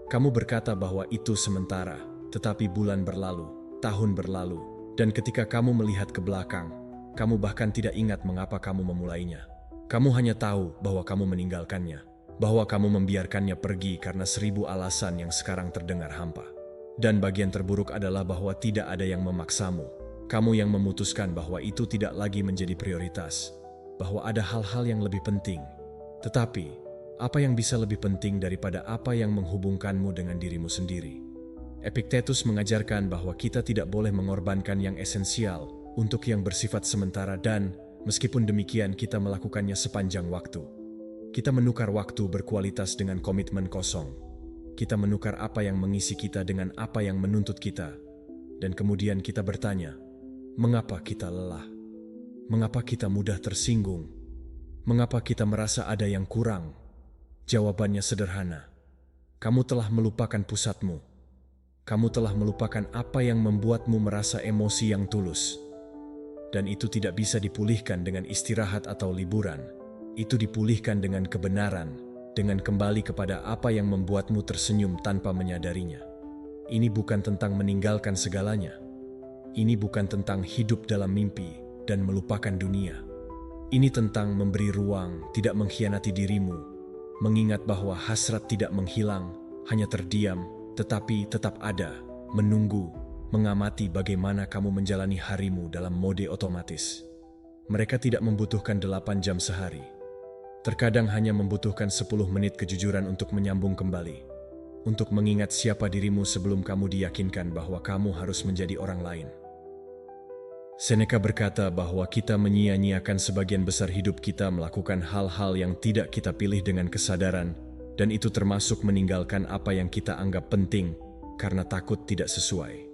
A: Kamu berkata bahwa itu sementara, tetapi bulan berlalu, tahun berlalu, dan ketika kamu melihat ke belakang, kamu bahkan tidak ingat mengapa kamu memulainya. Kamu hanya tahu bahwa kamu meninggalkannya, bahwa kamu membiarkannya pergi karena 1000 alasan yang sekarang terdengar hampa. Dan bagian terburuk adalah bahwa tidak ada yang memaksamu. Kamu yang memutuskan bahwa itu tidak lagi menjadi prioritas, bahwa ada hal-hal yang lebih penting. Tetapi, apa yang bisa lebih penting daripada apa yang menghubungkanmu dengan dirimu sendiri? Epictetus mengajarkan bahwa kita tidak boleh mengorbankan yang esensial untuk yang bersifat sementara dan, meskipun demikian kita melakukannya sepanjang waktu. Kita menukar waktu berkualitas dengan komitmen kosong. Kita menukar apa yang mengisi kita dengan apa yang menuntut kita. Dan kemudian kita bertanya, mengapa kita lelah? Mengapa kita mudah tersinggung? Mengapa kita merasa ada yang kurang? Jawabannya sederhana. Kamu telah melupakan pusatmu. Kamu telah melupakan apa yang membuatmu merasa emosi yang tulus. Dan itu tidak bisa dipulihkan dengan istirahat atau liburan. Itu dipulihkan dengan kebenaran, dengan kembali kepada apa yang membuatmu tersenyum tanpa menyadarinya. Ini bukan tentang meninggalkan segalanya. Ini bukan tentang hidup dalam mimpi dan melupakan dunia. Ini tentang memberi ruang, tidak mengkhianati dirimu, mengingat bahwa hasrat tidak menghilang, hanya terdiam, tetapi tetap ada, menunggu, mengamati bagaimana kamu menjalani harimu dalam mode otomatis. Mereka tidak membutuhkan 8 jam sehari. Terkadang hanya membutuhkan 10 menit kejujuran untuk menyambung kembali, untuk mengingat siapa dirimu sebelum kamu diyakinkan bahwa kamu harus menjadi orang lain. Seneca berkata bahwa kita menyia-nyiakan sebagian besar hidup kita melakukan hal-hal yang tidak kita pilih dengan kesadaran, dan itu termasuk meninggalkan apa yang kita anggap penting karena takut tidak sesuai.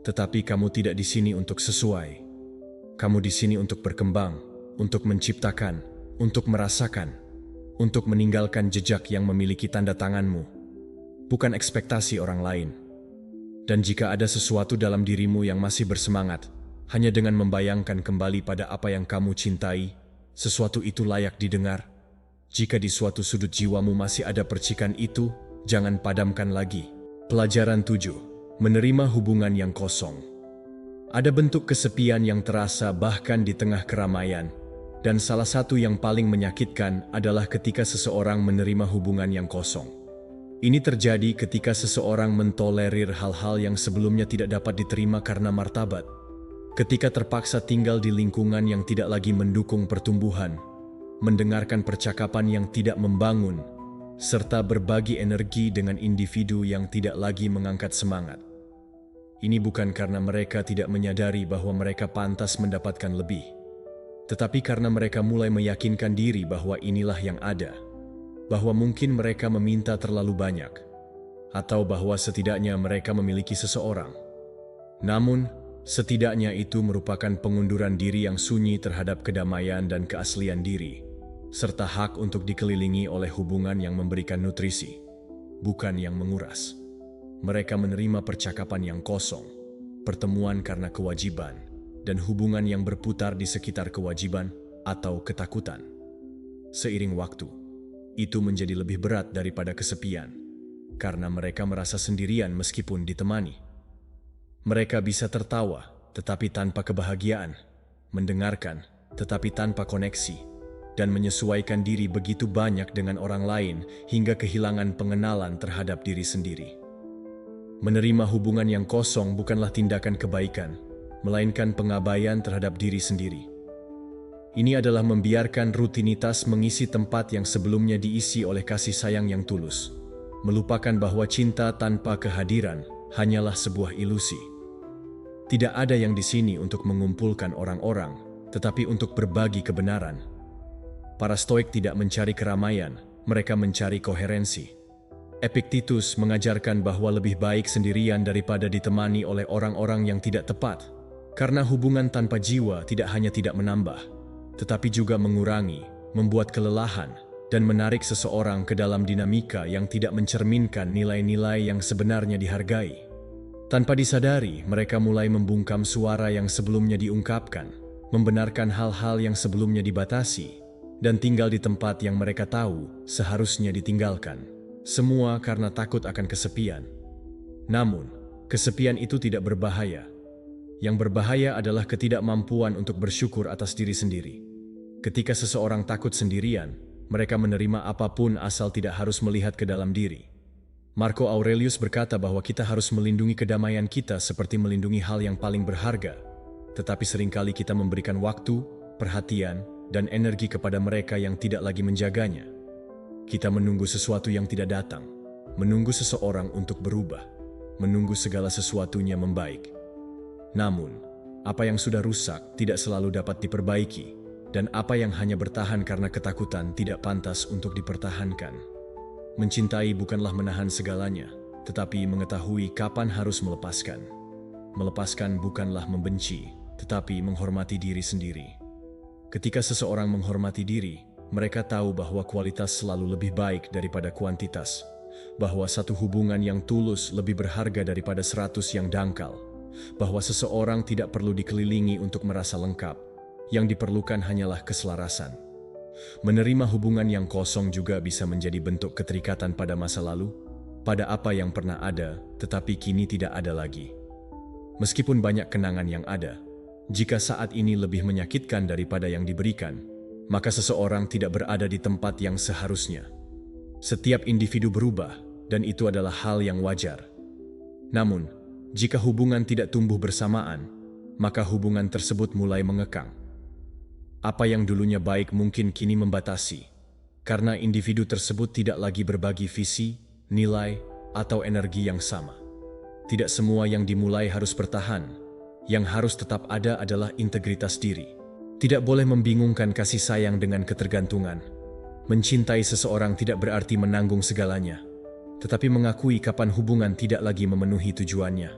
A: Tetapi kamu tidak di sini untuk sesuai. Kamu di sini untuk berkembang, untuk menciptakan, untuk merasakan, untuk meninggalkan jejak yang memiliki tanda tanganmu, bukan ekspektasi orang lain. Dan jika ada sesuatu dalam dirimu yang masih bersemangat, hanya dengan membayangkan kembali pada apa yang kamu cintai, sesuatu itu layak didengar. Jika di suatu sudut jiwamu masih ada percikan itu, jangan padamkan lagi. Pelajaran 7. Menerima hubungan yang kosong. Ada bentuk kesepian yang terasa bahkan di tengah keramaian, dan salah satu yang paling menyakitkan adalah ketika seseorang menerima hubungan yang kosong. Ini terjadi ketika seseorang mentolerir hal-hal yang sebelumnya tidak dapat diterima karena martabat. Ketika terpaksa tinggal di lingkungan yang tidak lagi mendukung pertumbuhan, mendengarkan percakapan yang tidak membangun, serta berbagi energi dengan individu yang tidak lagi mengangkat semangat. Ini bukan karena mereka tidak menyadari bahwa mereka pantas mendapatkan lebih, tetapi karena mereka mulai meyakinkan diri bahwa inilah yang ada, bahwa mungkin mereka meminta terlalu banyak, atau bahwa setidaknya mereka memiliki seseorang. Namun, setidaknya itu merupakan pengunduran diri yang sunyi terhadap kedamaian dan keaslian diri, serta hak untuk dikelilingi oleh hubungan yang memberikan nutrisi, bukan yang menguras. Mereka menerima percakapan yang kosong, pertemuan karena kewajiban, dan hubungan yang berputar di sekitar kewajiban atau ketakutan. Seiring waktu, itu menjadi lebih berat daripada kesepian, karena mereka merasa sendirian meskipun ditemani. Mereka bisa tertawa, tetapi tanpa kebahagiaan, mendengarkan, tetapi tanpa koneksi, dan menyesuaikan diri begitu banyak dengan orang lain hingga kehilangan pengenalan terhadap diri sendiri. Menerima hubungan yang kosong bukanlah tindakan kebaikan, melainkan pengabaian terhadap diri sendiri. Ini adalah membiarkan rutinitas mengisi tempat yang sebelumnya diisi oleh kasih sayang yang tulus, melupakan bahwa cinta tanpa kehadiran hanyalah sebuah ilusi. Tidak ada yang di sini untuk mengumpulkan orang-orang, tetapi untuk berbagi kebenaran. Para Stoik tidak mencari keramaian, mereka mencari koherensi. Epictetus mengajarkan bahwa lebih baik sendirian daripada ditemani oleh orang-orang yang tidak tepat, karena hubungan tanpa jiwa tidak hanya tidak menambah, tetapi juga mengurangi, membuat kelelahan, dan menarik seseorang ke dalam dinamika yang tidak mencerminkan nilai-nilai yang sebenarnya dihargai. Tanpa disadari, mereka mulai membungkam suara yang sebelumnya diungkapkan, membenarkan hal-hal yang sebelumnya dibatasi, dan tinggal di tempat yang mereka tahu seharusnya ditinggalkan. Semua karena takut akan kesepian. Namun, kesepian itu tidak berbahaya. Yang berbahaya adalah ketidakmampuan untuk bersyukur atas diri sendiri. Ketika seseorang takut sendirian, mereka menerima apapun asal tidak harus melihat ke dalam diri. Marco Aurelius berkata bahwa kita harus melindungi kedamaian kita seperti melindungi hal yang paling berharga. tetapi seringkali kita memberikan waktu, perhatian, dan energi kepada mereka yang tidak lagi menjaganya. Kita menunggu sesuatu yang tidak datang, menunggu seseorang untuk berubah, menunggu segala sesuatunya membaik. Namun, apa yang sudah rusak tidak selalu dapat diperbaiki, dan apa yang hanya bertahan karena ketakutan tidak pantas untuk dipertahankan. Mencintai bukanlah menahan segalanya, tetapi mengetahui kapan harus melepaskan. Melepaskan bukanlah membenci, tetapi menghormati diri sendiri. Ketika seseorang menghormati diri, mereka tahu bahwa kualitas selalu lebih baik daripada kuantitas, bahwa satu hubungan yang tulus lebih berharga daripada 100 yang dangkal, bahwa seseorang tidak perlu dikelilingi untuk merasa lengkap, yang diperlukan hanyalah keselarasan. Menerima hubungan yang kosong juga bisa menjadi bentuk keterikatan pada masa lalu, pada apa yang pernah ada, tetapi kini tidak ada lagi. Meskipun banyak kenangan yang ada, jika saat ini lebih menyakitkan daripada yang diberikan, maka seseorang tidak berada di tempat yang seharusnya. Setiap individu berubah, dan itu adalah hal yang wajar. Namun, jika hubungan tidak tumbuh bersamaan, maka hubungan tersebut mulai mengekang. Apa yang dulunya baik mungkin kini membatasi, karena individu tersebut tidak lagi berbagi visi, nilai, atau energi yang sama. Tidak semua yang dimulai harus bertahan. Yang harus tetap ada adalah integritas diri. Tidak boleh membingungkan kasih sayang dengan ketergantungan. Mencintai seseorang tidak berarti menanggung segalanya, tetapi mengakui kapan hubungan tidak lagi memenuhi tujuannya.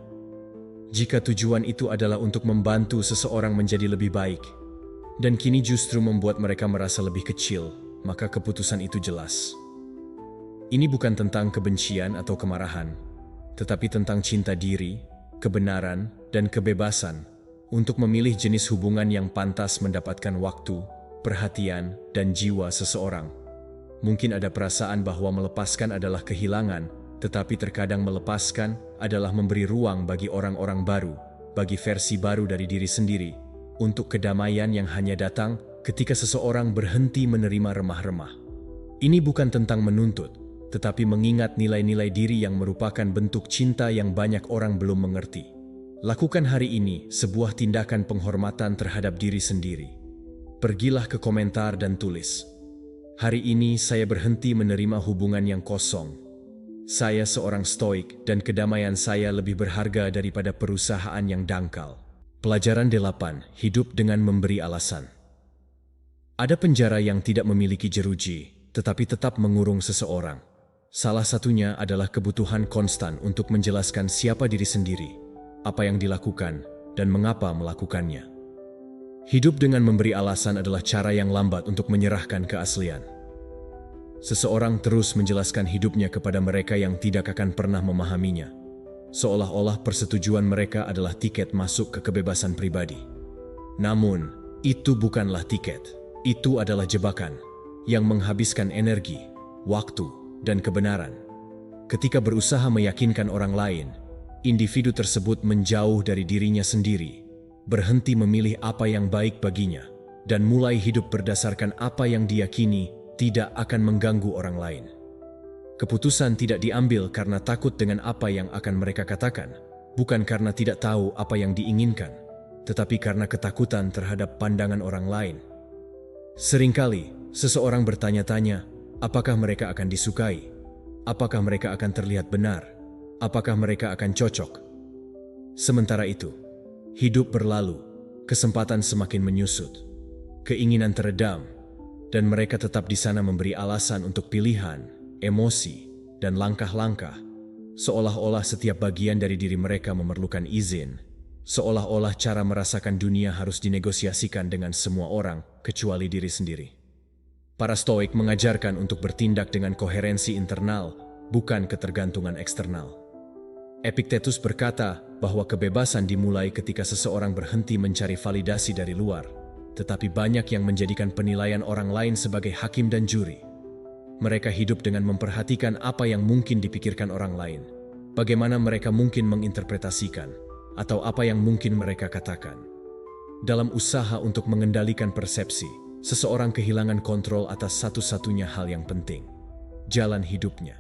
A: Jika tujuan itu adalah untuk membantu seseorang menjadi lebih baik, dan kini justru membuat mereka merasa lebih kecil, maka keputusan itu jelas. Ini bukan tentang kebencian atau kemarahan, tetapi tentang cinta diri, kebenaran, dan kebebasan untuk memilih jenis hubungan yang pantas mendapatkan waktu, perhatian, dan jiwa seseorang. Mungkin ada perasaan bahwa melepaskan adalah kehilangan, tetapi terkadang melepaskan adalah memberi ruang bagi orang-orang baru, bagi versi baru dari diri sendiri, untuk kedamaian yang hanya datang ketika seseorang berhenti menerima remah-remah. Ini bukan tentang menuntut, tetapi mengingat nilai-nilai diri yang merupakan bentuk cinta yang banyak orang belum mengerti. Lakukan hari ini sebuah tindakan penghormatan terhadap diri sendiri. Pergilah ke komentar dan tulis, "Hari ini saya berhenti menerima hubungan yang kosong. Saya seorang stoik dan kedamaian saya lebih berharga daripada perusahaan yang dangkal." Pelajaran 8. Hidup dengan memberi alasan. Ada penjara yang tidak memiliki jeruji, tetapi tetap mengurung seseorang. Salah satunya adalah kebutuhan konstan untuk menjelaskan siapa diri sendiri, apa yang dilakukan, dan mengapa melakukannya. Hidup dengan memberi alasan adalah cara yang lambat untuk menyerahkan keaslian. Seseorang terus menjelaskan hidupnya kepada mereka yang tidak akan pernah memahaminya, seolah-olah persetujuan mereka adalah tiket masuk ke kebebasan pribadi. Namun, itu bukanlah tiket. Itu adalah jebakan yang menghabiskan energi, waktu, dan kebenaran. Ketika berusaha meyakinkan orang lain, individu tersebut menjauh dari dirinya sendiri, berhenti memilih apa yang baik baginya, dan mulai hidup berdasarkan apa yang diyakini tidak akan mengganggu orang lain. Keputusan tidak diambil karena takut dengan apa yang akan mereka katakan, bukan karena tidak tahu apa yang diinginkan, tetapi karena ketakutan terhadap pandangan orang lain. Seringkali, seseorang bertanya-tanya, apakah mereka akan disukai? Apakah mereka akan terlihat benar? Apakah mereka akan cocok? Sementara itu, hidup berlalu, kesempatan semakin menyusut, keinginan teredam, dan mereka tetap di sana memberi alasan untuk pilihan, emosi, dan langkah-langkah, seolah-olah setiap bagian dari diri mereka memerlukan izin, seolah-olah cara merasakan dunia harus dinegosiasikan dengan semua orang kecuali diri sendiri. Para Stoik mengajarkan untuk bertindak dengan koherensi internal, bukan ketergantungan eksternal. Epictetus berkata bahwa kebebasan dimulai ketika seseorang berhenti mencari validasi dari luar, tetapi banyak yang menjadikan penilaian orang lain sebagai hakim dan juri. Mereka hidup dengan memperhatikan apa yang mungkin dipikirkan orang lain, bagaimana mereka mungkin menginterpretasikan, atau apa yang mungkin mereka katakan. Dalam usaha untuk mengendalikan persepsi, seseorang kehilangan kontrol atas satu-satunya hal yang penting, jalan hidupnya.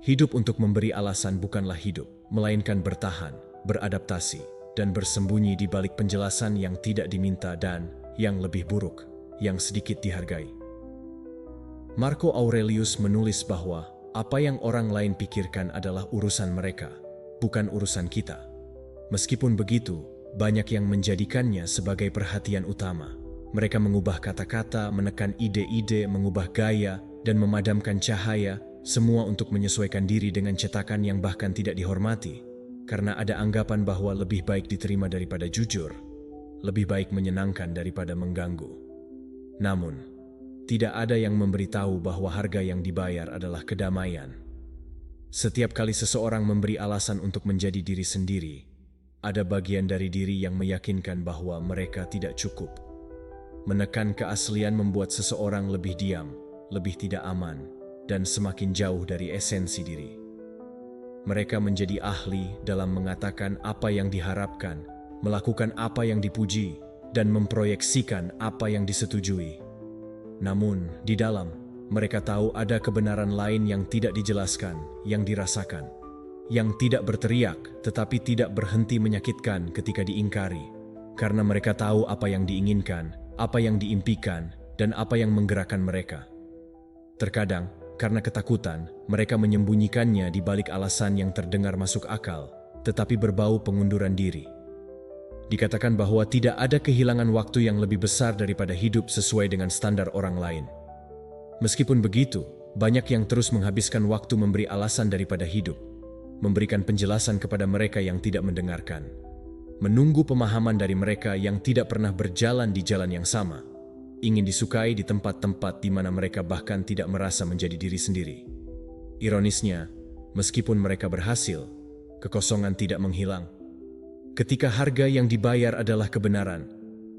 A: Hidup untuk memberi alasan bukanlah hidup, melainkan bertahan, beradaptasi, dan bersembunyi di balik penjelasan yang tidak diminta dan, yang lebih buruk, yang sedikit dihargai. Marco Aurelius menulis bahwa apa yang orang lain pikirkan adalah urusan mereka, bukan urusan kita. Meskipun begitu, banyak yang menjadikannya sebagai perhatian utama. Mereka mengubah kata-kata, menekan ide-ide, mengubah gaya, dan memadamkan cahaya, semua untuk menyesuaikan diri dengan cetakan yang bahkan tidak dihormati, karena ada anggapan bahwa lebih baik diterima daripada jujur, lebih baik menyenangkan daripada mengganggu. Namun, tidak ada yang memberitahu bahwa harga yang dibayar adalah kedamaian. Setiap kali seseorang memberi alasan untuk menjadi diri sendiri, ada bagian dari diri yang meyakinkan bahwa mereka tidak cukup. Menekan keaslian membuat seseorang lebih diam, lebih tidak aman, dan semakin jauh dari esensi diri. Mereka menjadi ahli dalam mengatakan apa yang diharapkan, melakukan apa yang dipuji, dan memproyeksikan apa yang disetujui. Namun, di dalam, mereka tahu ada kebenaran lain yang tidak dijelaskan, yang dirasakan, yang tidak berteriak tetapi tidak berhenti menyakitkan ketika diingkari, karena mereka tahu apa yang diinginkan, apa yang diimpikan, dan apa yang menggerakkan mereka. Terkadang, karena ketakutan, mereka menyembunyikannya di balik alasan yang terdengar masuk akal, tetapi berbau pengunduran diri. Dikatakan bahwa tidak ada kehilangan waktu yang lebih besar daripada hidup sesuai dengan standar orang lain. Meskipun begitu, banyak yang terus menghabiskan waktu memberi alasan daripada hidup, memberikan penjelasan kepada mereka yang tidak mendengarkan, menunggu pemahaman dari mereka yang tidak pernah berjalan di jalan yang sama, ingin disukai di tempat-tempat di mana mereka bahkan tidak merasa menjadi diri sendiri. Ironisnya, meskipun mereka berhasil, kekosongan tidak menghilang. Ketika harga yang dibayar adalah kebenaran,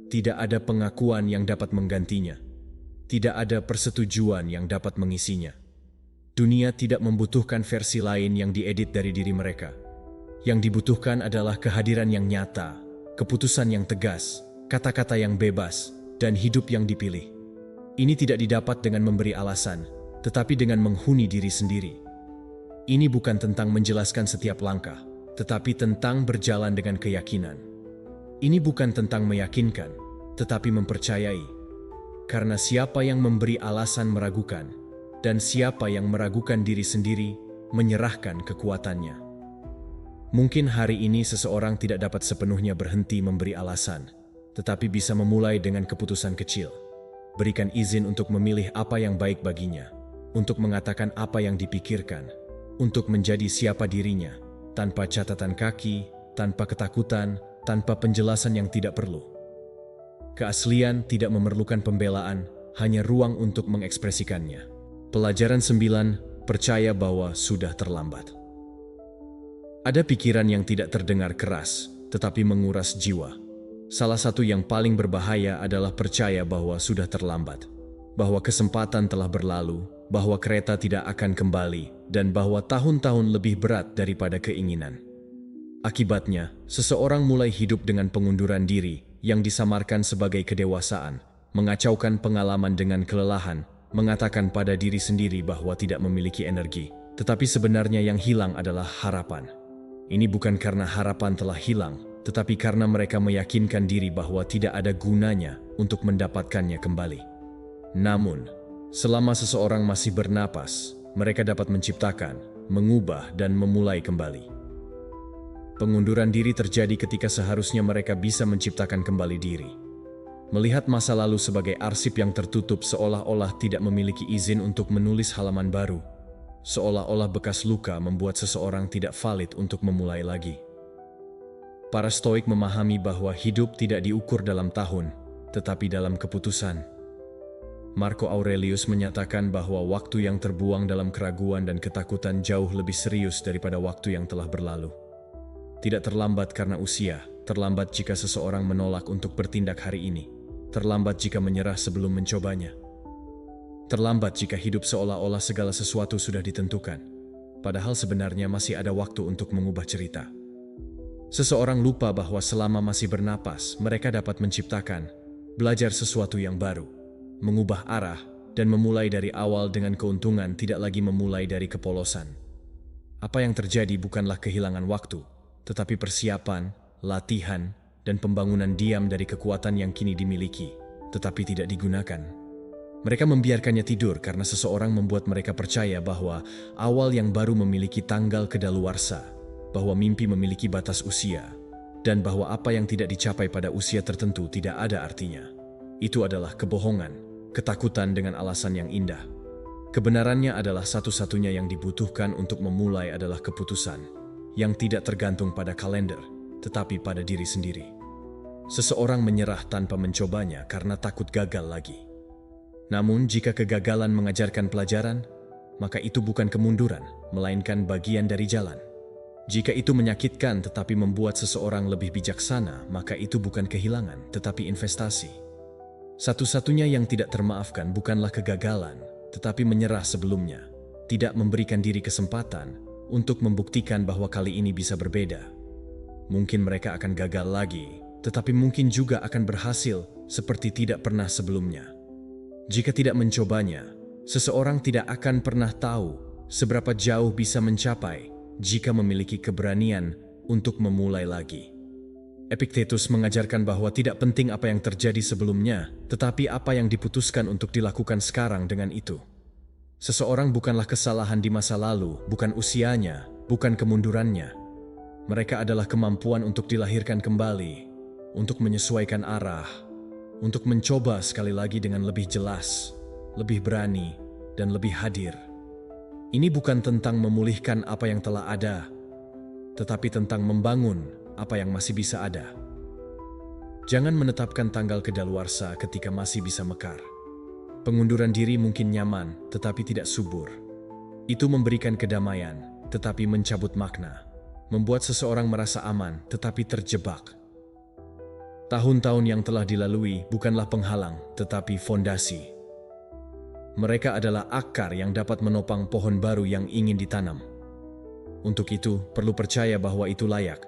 A: tidak ada pengakuan yang dapat menggantinya. Tidak ada persetujuan yang dapat mengisinya. Dunia tidak membutuhkan versi lain yang diedit dari diri mereka. Yang dibutuhkan adalah kehadiran yang nyata, keputusan yang tegas, kata-kata yang bebas, dan hidup yang dipilih. Ini tidak didapat dengan memberi alasan, tetapi dengan menghuni diri sendiri. Ini bukan tentang menjelaskan setiap langkah, tetapi tentang berjalan dengan keyakinan. Ini bukan tentang meyakinkan, tetapi mempercayai. Karena siapa yang memberi alasan meragukan, dan siapa yang meragukan diri sendiri menyerahkan kekuatannya. Mungkin hari ini seseorang tidak dapat sepenuhnya berhenti memberi alasan, tetapi bisa memulai dengan keputusan kecil. Berikan izin untuk memilih apa yang baik baginya, untuk mengatakan apa yang dipikirkan, untuk menjadi siapa dirinya, tanpa catatan kaki, tanpa ketakutan, tanpa penjelasan yang tidak perlu. Keaslian tidak memerlukan pembelaan, hanya ruang untuk mengekspresikannya. Pelajaran 9, percaya bahwa sudah terlambat. Ada pikiran yang tidak terdengar keras, tetapi menguras jiwa. Salah satu yang paling berbahaya adalah percaya bahwa sudah terlambat, bahwa kesempatan telah berlalu, bahwa kereta tidak akan kembali, dan bahwa tahun-tahun lebih berat daripada keinginan. Akibatnya, seseorang mulai hidup dengan pengunduran diri yang disamarkan sebagai kedewasaan, mengacaukan pengalaman dengan kelelahan, mengatakan pada diri sendiri bahwa tidak memiliki energi, tetapi sebenarnya yang hilang adalah harapan. Ini bukan karena harapan telah hilang, tetapi karena mereka meyakinkan diri bahwa tidak ada gunanya untuk mendapatkannya kembali. Namun, selama seseorang masih bernapas, mereka dapat menciptakan, mengubah, dan memulai kembali. Pengunduran diri terjadi ketika seharusnya mereka bisa menciptakan kembali diri. Melihat masa lalu sebagai arsip yang tertutup seolah-olah tidak memiliki izin untuk menulis halaman baru, seolah-olah bekas luka membuat seseorang tidak valid untuk memulai lagi. Para Stoik memahami bahwa hidup tidak diukur dalam tahun, tetapi dalam keputusan. Marco Aurelius menyatakan bahwa waktu yang terbuang dalam keraguan dan ketakutan jauh lebih serius daripada waktu yang telah berlalu. Tidak terlambat karena usia, terlambat jika seseorang menolak untuk bertindak hari ini, terlambat jika menyerah sebelum mencobanya. Terlambat jika hidup seolah-olah segala sesuatu sudah ditentukan, padahal sebenarnya masih ada waktu untuk mengubah cerita. Seseorang lupa bahwa selama masih bernapas, mereka dapat menciptakan, belajar sesuatu yang baru, mengubah arah, dan memulai dari awal dengan keuntungan, tidak lagi memulai dari kepolosan. Apa yang terjadi bukanlah kehilangan waktu, tetapi persiapan, latihan, dan pembangunan diam dari kekuatan yang kini dimiliki, tetapi tidak digunakan. Mereka membiarkannya tidur karena seseorang membuat mereka percaya bahwa awal yang baru memiliki tanggal kedaluarsa, bahwa mimpi memiliki batas usia, dan bahwa apa yang tidak dicapai pada usia tertentu tidak ada artinya. Itu adalah kebohongan, ketakutan dengan alasan yang indah. Kebenarannya adalah satu-satunya yang dibutuhkan untuk memulai adalah keputusan, yang tidak tergantung pada kalender, tetapi pada diri sendiri. Seseorang menyerah tanpa mencobanya karena takut gagal lagi. Namun, jika kegagalan mengajarkan pelajaran, maka itu bukan kemunduran, melainkan bagian dari jalan. Jika itu menyakitkan tetapi membuat seseorang lebih bijaksana, maka itu bukan kehilangan, tetapi investasi. Satu-satunya yang tidak termaafkan bukanlah kegagalan, tetapi menyerah sebelumnya, tidak memberikan diri kesempatan untuk membuktikan bahwa kali ini bisa berbeda. Mungkin mereka akan gagal lagi, tetapi mungkin juga akan berhasil seperti tidak pernah sebelumnya. Jika tidak mencobanya, seseorang tidak akan pernah tahu seberapa jauh bisa mencapai jika memiliki keberanian untuk memulai lagi. Epictetus mengajarkan bahwa tidak penting apa yang terjadi sebelumnya, tetapi apa yang diputuskan untuk dilakukan sekarang dengan itu. Seseorang bukanlah kesalahan di masa lalu, bukan usianya, bukan kemundurannya. Mereka adalah kemampuan untuk dilahirkan kembali, untuk menyesuaikan arah, untuk mencoba sekali lagi dengan lebih jelas, lebih berani, dan lebih hadir. Ini bukan tentang memulihkan apa yang telah ada, tetapi tentang membangun apa yang masih bisa ada. Jangan menetapkan tanggal kedaluarsa ketika masih bisa mekar. Pengunduran diri mungkin nyaman, tetapi tidak subur. Itu memberikan kedamaian, tetapi mencabut makna. Membuat seseorang merasa aman, tetapi terjebak. Tahun-tahun yang telah dilalui bukanlah penghalang, tetapi fondasi. Mereka adalah akar yang dapat menopang pohon baru yang ingin ditanam. Untuk itu, perlu percaya bahwa itu layak.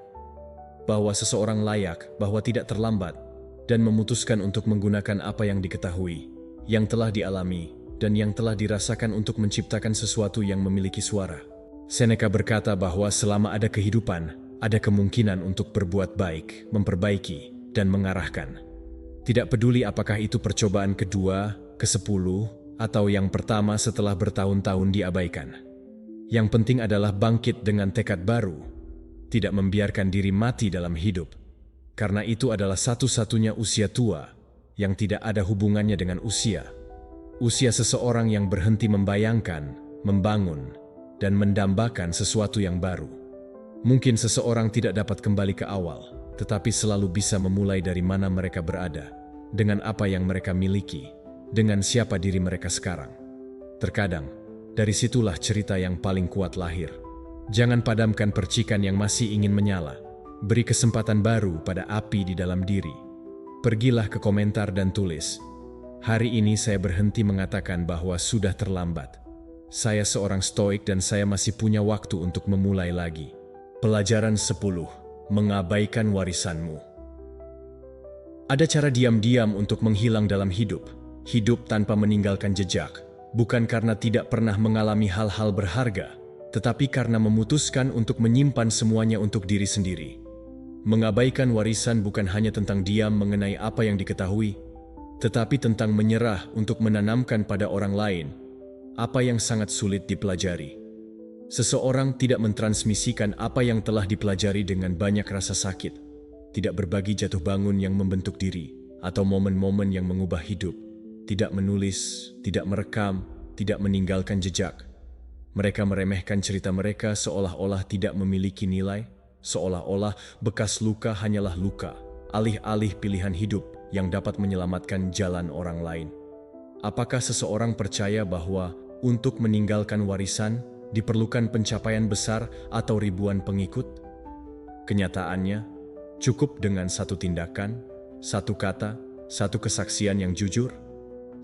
A: Bahwa seseorang layak, bahwa tidak terlambat, dan memutuskan untuk menggunakan apa yang diketahui, yang telah dialami, dan yang telah dirasakan untuk menciptakan sesuatu yang memiliki suara. Seneca berkata bahwa selama ada kehidupan, ada kemungkinan untuk berbuat baik, memperbaiki, dan mengarahkan. Tidak peduli apakah itu percobaan kedua, ke-10, atau yang pertama setelah bertahun-tahun diabaikan. Yang penting adalah bangkit dengan tekad baru, tidak membiarkan diri mati dalam hidup, karena itu adalah satu-satunya usia tua yang tidak ada hubungannya dengan usia. Usia seseorang yang berhenti membayangkan, membangun, dan mendambakan sesuatu yang baru. Mungkin seseorang tidak dapat kembali ke awal, tetapi selalu bisa memulai dari mana mereka berada, dengan apa yang mereka miliki, dengan siapa diri mereka sekarang. Terkadang, dari situlah cerita yang paling kuat lahir. Jangan padamkan percikan yang masih ingin menyala. Beri kesempatan baru pada api di dalam diri. Pergilah ke komentar dan tulis, "Hari ini saya berhenti mengatakan bahwa sudah terlambat. Saya seorang stoik dan saya masih punya waktu untuk memulai lagi." Pelajaran 10. Mengabaikan warisanmu. Ada cara diam-diam untuk menghilang dalam hidup. Hidup tanpa meninggalkan jejak, bukan karena tidak pernah mengalami hal-hal berharga, tetapi karena memutuskan untuk menyimpan semuanya untuk diri sendiri. Mengabaikan warisan bukan hanya tentang diam mengenai apa yang diketahui, tetapi tentang menyerah untuk menanamkan pada orang lain apa yang sangat sulit dipelajari. Seseorang tidak mentransmisikan apa yang telah dipelajari dengan banyak rasa sakit, tidak berbagi jatuh bangun yang membentuk diri, atau momen-momen yang mengubah hidup, tidak menulis, tidak merekam, tidak meninggalkan jejak. Mereka meremehkan cerita mereka seolah-olah tidak memiliki nilai, seolah-olah bekas luka hanyalah luka, alih-alih pilihan hidup yang dapat menyelamatkan jalan orang lain. Apakah seseorang percaya bahwa untuk meninggalkan warisan diperlukan pencapaian besar atau ribuan pengikut? Kenyataannya, cukup dengan satu tindakan, satu kata, satu kesaksian yang jujur.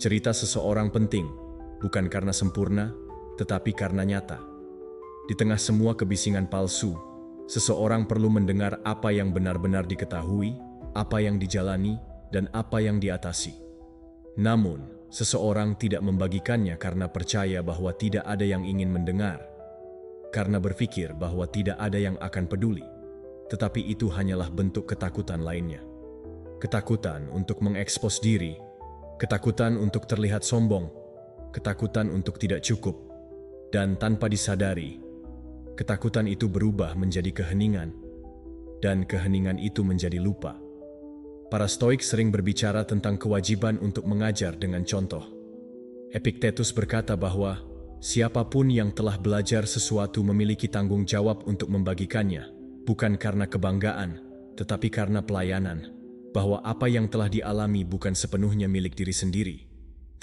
A: Cerita seseorang penting, bukan karena sempurna, tetapi karena nyata. Di tengah semua kebisingan palsu, seseorang perlu mendengar apa yang benar-benar diketahui, apa yang dijalani, dan apa yang diatasi. Namun, seseorang tidak membagikannya karena percaya bahwa tidak ada yang ingin mendengar, karena berpikir bahwa tidak ada yang akan peduli. tetapi itu hanyalah bentuk ketakutan lainnya. Ketakutan untuk mengekspos diri, ketakutan untuk terlihat sombong, ketakutan untuk tidak cukup, dan tanpa disadari, ketakutan itu berubah menjadi keheningan, dan keheningan itu menjadi lupa. Para Stoik sering berbicara tentang kewajiban untuk mengajar dengan contoh. Epictetus berkata bahwa siapapun yang telah belajar sesuatu memiliki tanggung jawab untuk membagikannya, bukan karena kebanggaan, tetapi karena pelayanan, bahwa apa yang telah dialami bukan sepenuhnya milik diri sendiri,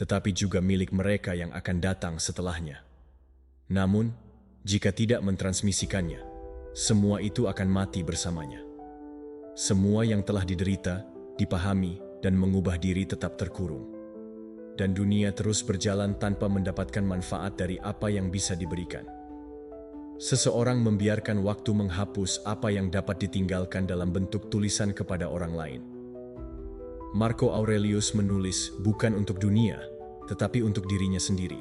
A: tetapi juga milik mereka yang akan datang setelahnya. Namun, jika tidak mentransmisikannya, semua itu akan mati bersamanya. Semua yang telah diderita, dipahami, dan mengubah diri tetap terkurung. Dan dunia terus berjalan tanpa mendapatkan manfaat dari apa yang bisa diberikan. Seseorang membiarkan waktu menghapus apa yang dapat ditinggalkan dalam bentuk tulisan kepada orang lain. Marco Aurelius menulis bukan untuk dunia, tetapi untuk dirinya sendiri.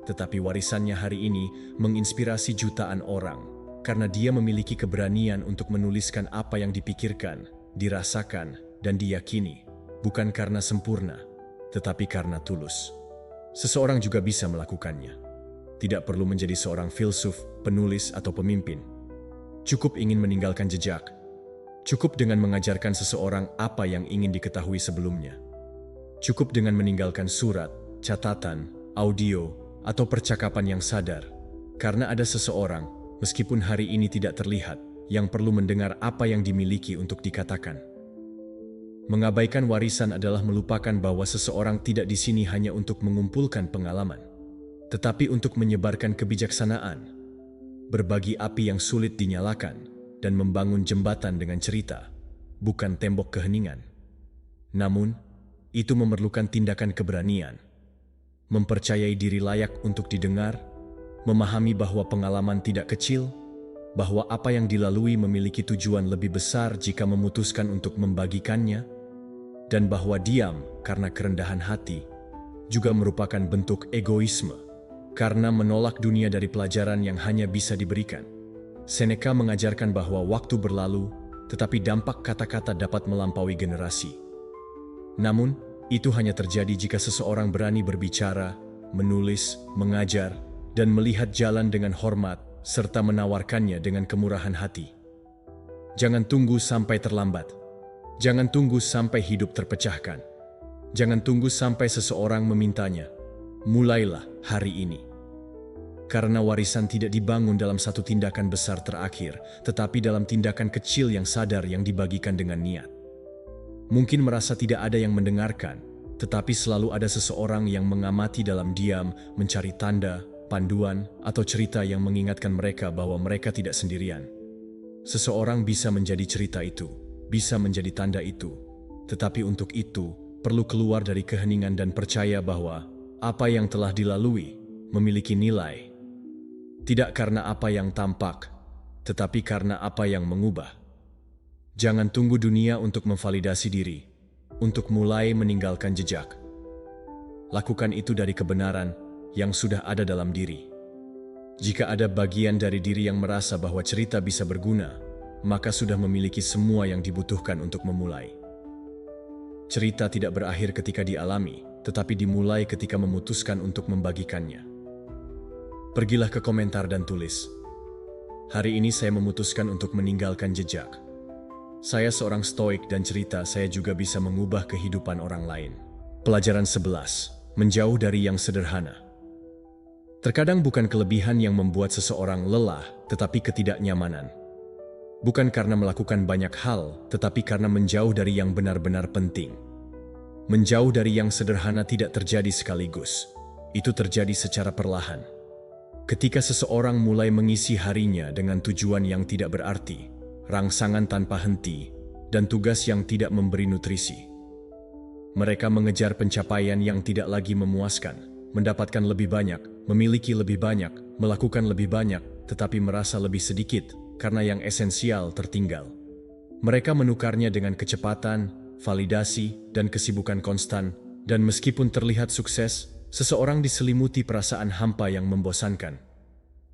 A: Tetapi warisannya hari ini menginspirasi jutaan orang, karena dia memiliki keberanian untuk menuliskan apa yang dipikirkan, dirasakan, dan diyakini, bukan karena sempurna, tetapi karena tulus. Seseorang juga bisa melakukannya. Tidak perlu menjadi seorang filsuf, penulis, atau pemimpin. Cukup ingin meninggalkan jejak. Cukup dengan mengajarkan seseorang apa yang ingin diketahui sebelumnya. Cukup dengan meninggalkan surat, catatan, audio, atau percakapan yang sadar. Karena ada seseorang, meskipun hari ini tidak terlihat, yang perlu mendengar apa yang dimiliki untuk dikatakan. Mengabaikan warisan adalah melupakan bahwa seseorang tidak di sini hanya untuk mengumpulkan pengalaman, tetapi untuk menyebarkan kebijaksanaan, berbagi api yang sulit dinyalakan, dan membangun jembatan dengan cerita, bukan tembok keheningan. Namun, itu memerlukan tindakan keberanian, mempercayai diri layak untuk didengar, memahami bahwa pengalaman tidak kecil, bahwa apa yang dilalui memiliki tujuan lebih besar jika memutuskan untuk membagikannya, dan bahwa diam karena kerendahan hati juga merupakan bentuk egoisme, karena menolak dunia dari pelajaran yang hanya bisa diberikan. Seneca mengajarkan bahwa waktu berlalu, tetapi dampak kata-kata dapat melampaui generasi. Namun, itu hanya terjadi jika seseorang berani berbicara, menulis, mengajar, dan melihat jalan dengan hormat, serta menawarkannya dengan kemurahan hati. Jangan tunggu sampai terlambat. Jangan tunggu sampai hidup terpecahkan. Jangan tunggu sampai seseorang memintanya. Mulailah hari ini. Karena warisan tidak dibangun dalam satu tindakan besar terakhir, tetapi dalam tindakan kecil yang sadar yang dibagikan dengan niat. Mungkin merasa tidak ada yang mendengarkan, tetapi selalu ada seseorang yang mengamati dalam diam, mencari tanda, panduan, atau cerita yang mengingatkan mereka bahwa mereka tidak sendirian. Seseorang bisa menjadi cerita itu, bisa menjadi tanda itu, tetapi untuk itu perlu keluar dari keheningan dan percaya bahwa apa yang telah dilalui memiliki nilai. Tidak karena apa yang tampak, tetapi karena apa yang mengubah. Jangan tunggu dunia untuk memvalidasi diri, untuk mulai meninggalkan jejak. Lakukan itu dari kebenaran yang sudah ada dalam diri. Jika ada bagian dari diri yang merasa bahwa cerita bisa berguna, maka sudah memiliki semua yang dibutuhkan untuk memulai. Cerita tidak berakhir ketika dialami, tetapi dimulai ketika memutuskan untuk membagikannya. Pergilah ke komentar dan tulis, "Hari ini saya memutuskan untuk meninggalkan jejak. Saya seorang Stoik dan cerita saya juga bisa mengubah kehidupan orang lain." Pelajaran 11. Menjauh dari yang sederhana. Terkadang bukan kelebihan yang membuat seseorang lelah, tetapi ketidaknyamanan. Bukan karena melakukan banyak hal, tetapi karena menjauh dari yang benar-benar penting. Menjauh dari yang sederhana tidak terjadi sekaligus. Itu terjadi secara perlahan. Ketika seseorang mulai mengisi harinya dengan tujuan yang tidak berarti, rangsangan tanpa henti, dan tugas yang tidak memberi nutrisi. Mereka mengejar pencapaian yang tidak lagi memuaskan, mendapatkan lebih banyak, memiliki lebih banyak, melakukan lebih banyak, tetapi merasa lebih sedikit karena yang esensial tertinggal. Mereka menukarnya dengan kecepatan, validasi, dan kesibukan konstan, dan meskipun terlihat sukses, seseorang diselimuti perasaan hampa yang membosankan.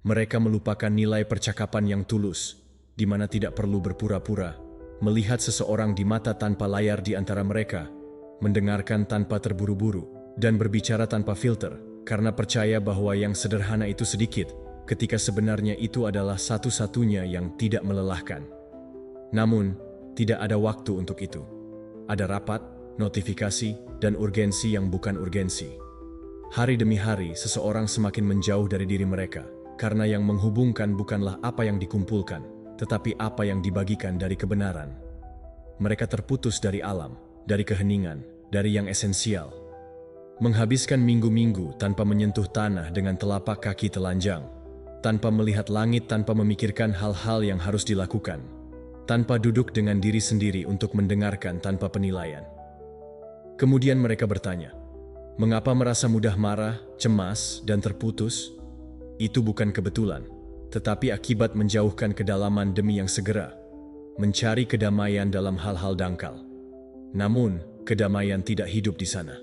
A: Mereka melupakan nilai percakapan yang tulus, di mana tidak perlu berpura-pura, melihat seseorang di mata tanpa layar di antara mereka, mendengarkan tanpa terburu-buru, dan berbicara tanpa filter, karena percaya bahwa yang sederhana itu sedikit, ketika sebenarnya itu adalah satu-satunya yang tidak melelahkan. Namun, tidak ada waktu untuk itu. Ada rapat, notifikasi, dan urgensi yang bukan urgensi. Hari demi hari, seseorang semakin menjauh dari diri mereka, karena yang menghubungkan bukanlah apa yang dikumpulkan, tetapi apa yang dibagikan dari kebenaran. Mereka terputus dari alam, dari keheningan, dari yang esensial. Menghabiskan minggu-minggu tanpa menyentuh tanah dengan telapak kaki telanjang, tanpa melihat langit, tanpa memikirkan hal-hal yang harus dilakukan, tanpa duduk dengan diri sendiri untuk mendengarkan tanpa penilaian. Kemudian mereka bertanya, mengapa merasa mudah marah, cemas, dan terputus? Itu bukan kebetulan, tetapi akibat menjauhkan kedalaman demi yang segera, mencari kedamaian dalam hal-hal dangkal. Namun, kedamaian tidak hidup di sana.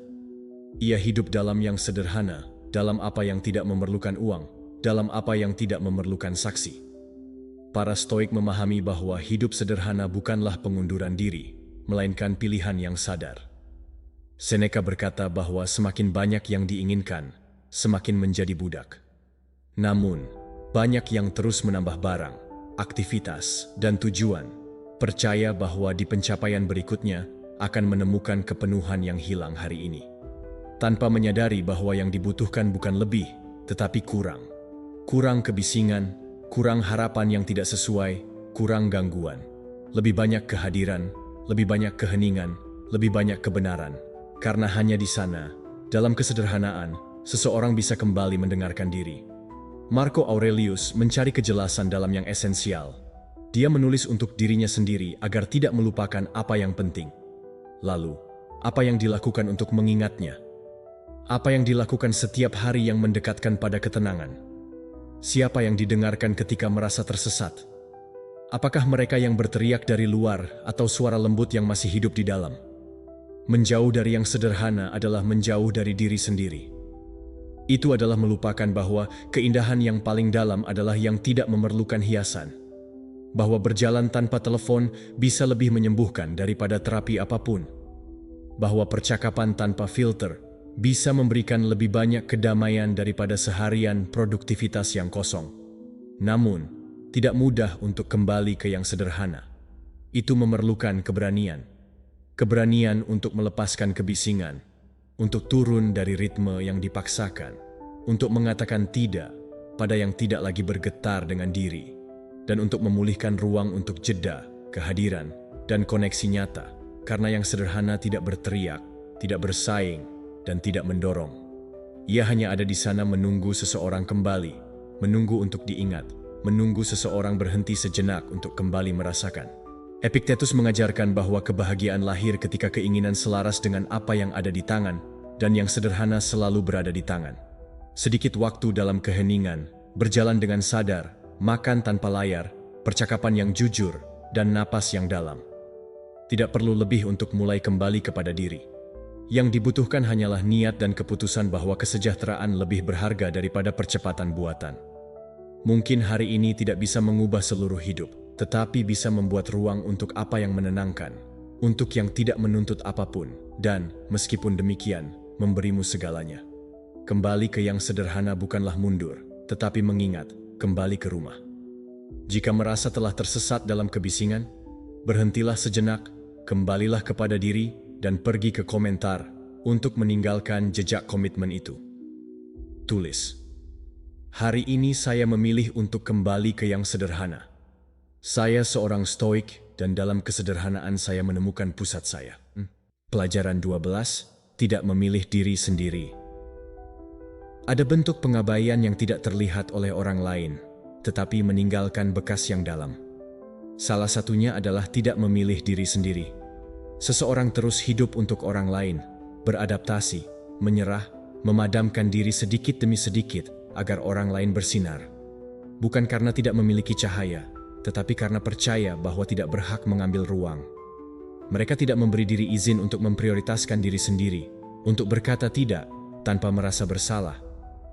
A: Ia hidup dalam yang sederhana, dalam apa yang tidak memerlukan uang, dalam apa yang tidak memerlukan saksi. Para Stoik memahami bahwa hidup sederhana bukanlah pengunduran diri, melainkan pilihan yang sadar. Seneca berkata bahwa semakin banyak yang diinginkan, semakin menjadi budak. Namun, banyak yang terus menambah barang, aktivitas, dan tujuan, percaya bahwa di pencapaian berikutnya akan menemukan kepenuhan yang hilang hari ini. Tanpa menyadari bahwa yang dibutuhkan bukan lebih, tetapi kurang. Kurang kebisingan, kurang harapan yang tidak sesuai, kurang gangguan. Lebih banyak kehadiran, lebih banyak keheningan, lebih banyak kebenaran. Karena hanya di sana, dalam kesederhanaan, seseorang bisa kembali mendengarkan diri. Marco Aurelius mencari kejelasan dalam yang esensial. Dia menulis untuk dirinya sendiri agar tidak melupakan apa yang penting. Lalu, apa yang dilakukan untuk mengingatnya? Apa yang dilakukan setiap hari yang mendekatkan pada ketenangan? Siapa yang didengarkan ketika merasa tersesat? Apakah mereka yang berteriak dari luar atau suara lembut yang masih hidup di dalam? Menjauh dari yang sederhana adalah menjauh dari diri sendiri. Itu adalah melupakan bahwa keindahan yang paling dalam adalah yang tidak memerlukan hiasan. Bahwa berjalan tanpa telepon bisa lebih menyembuhkan daripada terapi apapun. Bahwa percakapan tanpa filter bisa memberikan lebih banyak kedamaian daripada seharian produktivitas yang kosong. Namun, tidak mudah untuk kembali ke yang sederhana. Itu memerlukan keberanian. Keberanian untuk melepaskan kebisingan, untuk turun dari ritme yang dipaksakan, untuk mengatakan tidak pada yang tidak lagi bergetar dengan diri, dan untuk memulihkan ruang untuk jeda, kehadiran, dan koneksi nyata, karena yang sederhana tidak berteriak, tidak bersaing, dan tidak mendorong. Ia hanya ada di sana menunggu seseorang kembali, menunggu untuk diingat, menunggu seseorang berhenti sejenak untuk kembali merasakan. Epictetus mengajarkan bahwa kebahagiaan lahir ketika keinginan selaras dengan apa yang ada di tangan, dan yang sederhana selalu berada di tangan. Sedikit waktu dalam keheningan, berjalan dengan sadar, makan tanpa layar, percakapan yang jujur, dan napas yang dalam. Tidak perlu lebih untuk mulai kembali kepada diri. Yang dibutuhkan hanyalah niat dan keputusan bahwa kesejahteraan lebih berharga daripada percepatan buatan. Mungkin hari ini tidak bisa mengubah seluruh hidup, tetapi bisa membuat ruang untuk apa yang menenangkan, untuk yang tidak menuntut apapun, dan, meskipun demikian, memberimu segalanya. Kembali ke yang sederhana bukanlah mundur, tetapi mengingat, kembali ke rumah. Jika merasa telah tersesat dalam kebisingan, berhentilah sejenak, kembalilah kepada diri, dan pergi ke komentar untuk meninggalkan jejak komitmen itu. Tulis, hari ini saya memilih untuk kembali ke yang sederhana. Saya seorang Stoik dan dalam kesederhanaan saya menemukan pusat saya. Pelajaran 12, tidak memilih diri sendiri. Ada bentuk pengabaian yang tidak terlihat oleh orang lain, tetapi meninggalkan bekas yang dalam. Salah satunya adalah tidak memilih diri sendiri. Seseorang terus hidup untuk orang lain, beradaptasi, menyerah, memadamkan diri sedikit demi sedikit agar orang lain bersinar. Bukan karena tidak memiliki cahaya, tetapi karena percaya bahwa tidak berhak mengambil ruang. Mereka tidak memberi diri izin untuk memprioritaskan diri sendiri, untuk berkata tidak tanpa merasa bersalah,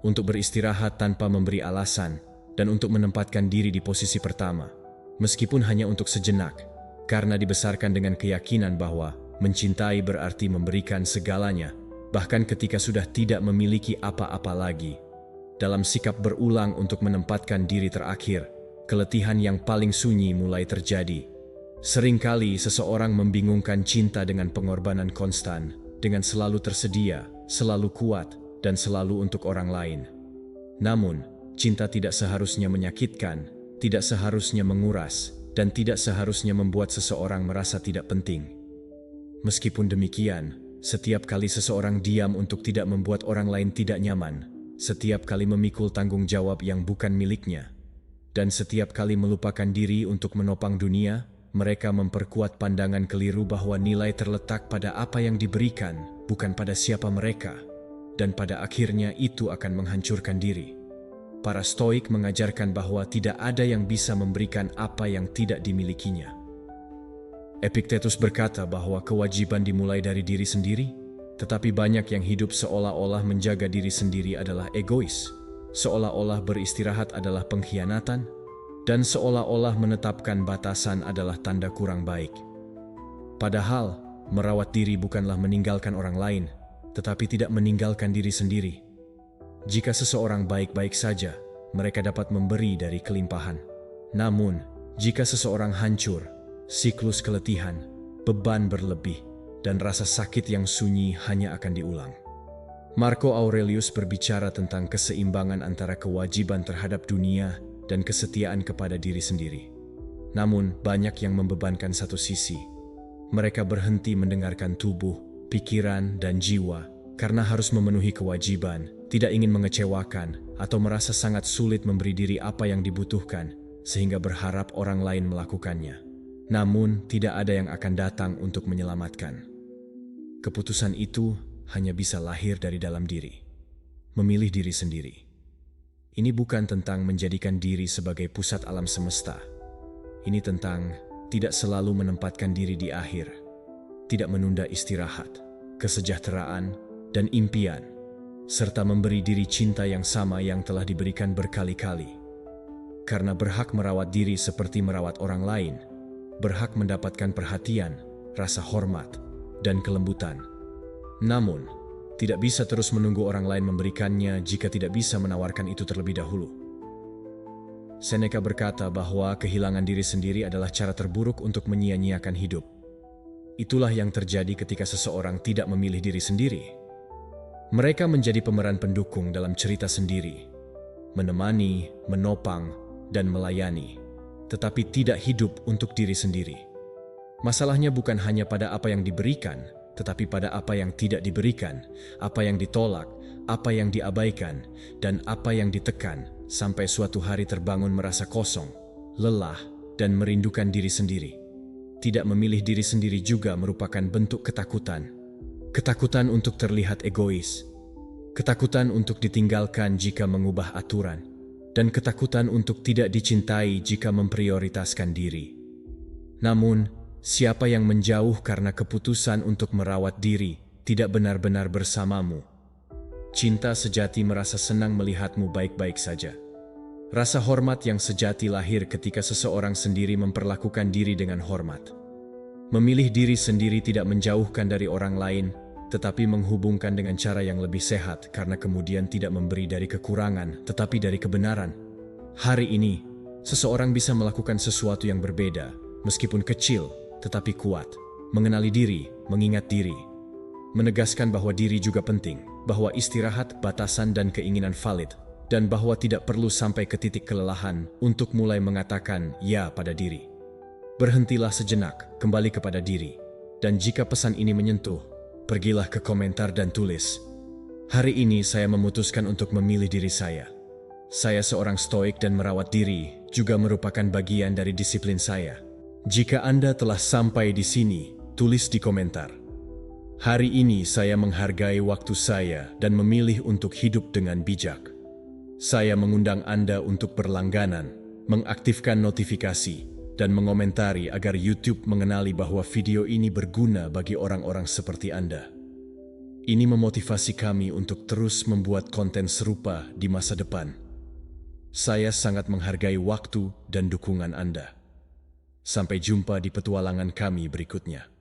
A: untuk beristirahat tanpa memberi alasan, dan untuk menempatkan diri di posisi pertama. Meskipun hanya untuk sejenak, karena dibesarkan dengan keyakinan bahwa mencintai berarti memberikan segalanya, bahkan ketika sudah tidak memiliki apa-apa lagi. Dalam sikap berulang untuk menempatkan diri terakhir, keletihan yang paling sunyi mulai terjadi. Seringkali seseorang membingungkan cinta dengan pengorbanan konstan, dengan selalu tersedia, selalu kuat, dan selalu untuk orang lain. Namun, cinta tidak seharusnya menyakitkan, tidak seharusnya menguras, dan tidak seharusnya membuat seseorang merasa tidak penting. Meskipun demikian, setiap kali seseorang diam untuk tidak membuat orang lain tidak nyaman, setiap kali memikul tanggung jawab yang bukan miliknya, dan setiap kali melupakan diri untuk menopang dunia, mereka memperkuat pandangan keliru bahwa nilai terletak pada apa yang diberikan, bukan pada siapa mereka, dan pada akhirnya itu akan menghancurkan diri. Para Stoik mengajarkan bahwa tidak ada yang bisa memberikan apa yang tidak dimilikinya. Epictetus berkata bahwa kewajiban dimulai dari diri sendiri, tetapi banyak yang hidup seolah-olah menjaga diri sendiri adalah egois, seolah-olah beristirahat adalah pengkhianatan, dan seolah-olah menetapkan batasan adalah tanda kurang baik. Padahal, merawat diri bukanlah meninggalkan orang lain, tetapi tidak meninggalkan diri sendiri. Jika seseorang baik-baik saja, mereka dapat memberi dari kelimpahan. Namun, jika seseorang hancur, siklus keletihan, beban berlebih, dan rasa sakit yang sunyi hanya akan diulang. Marco Aurelius berbicara tentang keseimbangan antara kewajiban terhadap dunia dan kesetiaan kepada diri sendiri. Namun, banyak yang membebankan satu sisi. Mereka berhenti mendengarkan tubuh, pikiran, dan jiwa karena harus memenuhi kewajiban, tidak ingin mengecewakan, atau merasa sangat sulit memberi diri apa yang dibutuhkan, sehingga berharap orang lain melakukannya. Namun, tidak ada yang akan datang untuk menyelamatkan. Keputusan itu hanya bisa lahir dari dalam diri. Memilih diri sendiri. Ini bukan tentang menjadikan diri sebagai pusat alam semesta. Ini tentang tidak selalu menempatkan diri di akhir, tidak menunda istirahat, kesejahteraan, dan impian, serta memberi diri cinta yang sama yang telah diberikan berkali-kali. Karena berhak merawat diri seperti merawat orang lain, berhak mendapatkan perhatian, rasa hormat, dan kelembutan. Namun, tidak bisa terus menunggu orang lain memberikannya jika tidak bisa menawarkan itu terlebih dahulu. Seneca berkata bahwa kehilangan diri sendiri adalah cara terburuk untuk menyia-nyiakan hidup. Itulah yang terjadi ketika seseorang tidak memilih diri sendiri. Mereka menjadi pemeran pendukung dalam cerita sendiri, menemani, menopang, dan melayani, tetapi tidak hidup untuk diri sendiri. Masalahnya bukan hanya pada apa yang diberikan, tetapi pada apa yang tidak diberikan, apa yang ditolak, apa yang diabaikan, dan apa yang ditekan, sampai suatu hari terbangun merasa kosong, lelah, dan merindukan diri sendiri. Tidak memilih diri sendiri juga merupakan bentuk ketakutan. Ketakutan untuk terlihat egois, ketakutan untuk ditinggalkan jika mengubah aturan, dan ketakutan untuk tidak dicintai jika memprioritaskan diri. Namun, siapa yang menjauh karena keputusan untuk merawat diri tidak benar-benar bersamamu. Cinta sejati merasa senang melihatmu baik-baik saja. Rasa hormat yang sejati lahir ketika seseorang sendiri memperlakukan diri dengan hormat. Memilih diri sendiri tidak menjauhkan dari orang lain, tetapi menghubungkan dengan cara yang lebih sehat karena kemudian tidak memberi dari kekurangan, tetapi dari kebenaran. Hari ini, seseorang bisa melakukan sesuatu yang berbeda, meskipun kecil, tetapi kuat. Mengenali diri, mengingat diri. Menegaskan bahwa diri juga penting, bahwa istirahat, batasan, dan keinginan valid, dan bahwa tidak perlu sampai ke titik kelelahan untuk mulai mengatakan ya pada diri. Berhentilah sejenak, kembali kepada diri. Dan jika pesan ini menyentuh, pergilah ke komentar dan tulis, "Hari ini saya memutuskan untuk memilih diri saya. Saya seorang stoik dan merawat diri juga merupakan bagian dari disiplin saya." Jika Anda telah sampai di sini, tulis di komentar, "Hari ini saya menghargai waktu saya dan memilih untuk hidup dengan bijak." Saya mengundang Anda untuk berlangganan, mengaktifkan notifikasi, dan mengomentari agar YouTube mengenali bahwa video ini berguna bagi orang-orang seperti Anda. Ini memotivasi kami untuk terus membuat konten serupa di masa depan. Saya sangat menghargai waktu dan dukungan Anda. Sampai jumpa di petualangan kami berikutnya.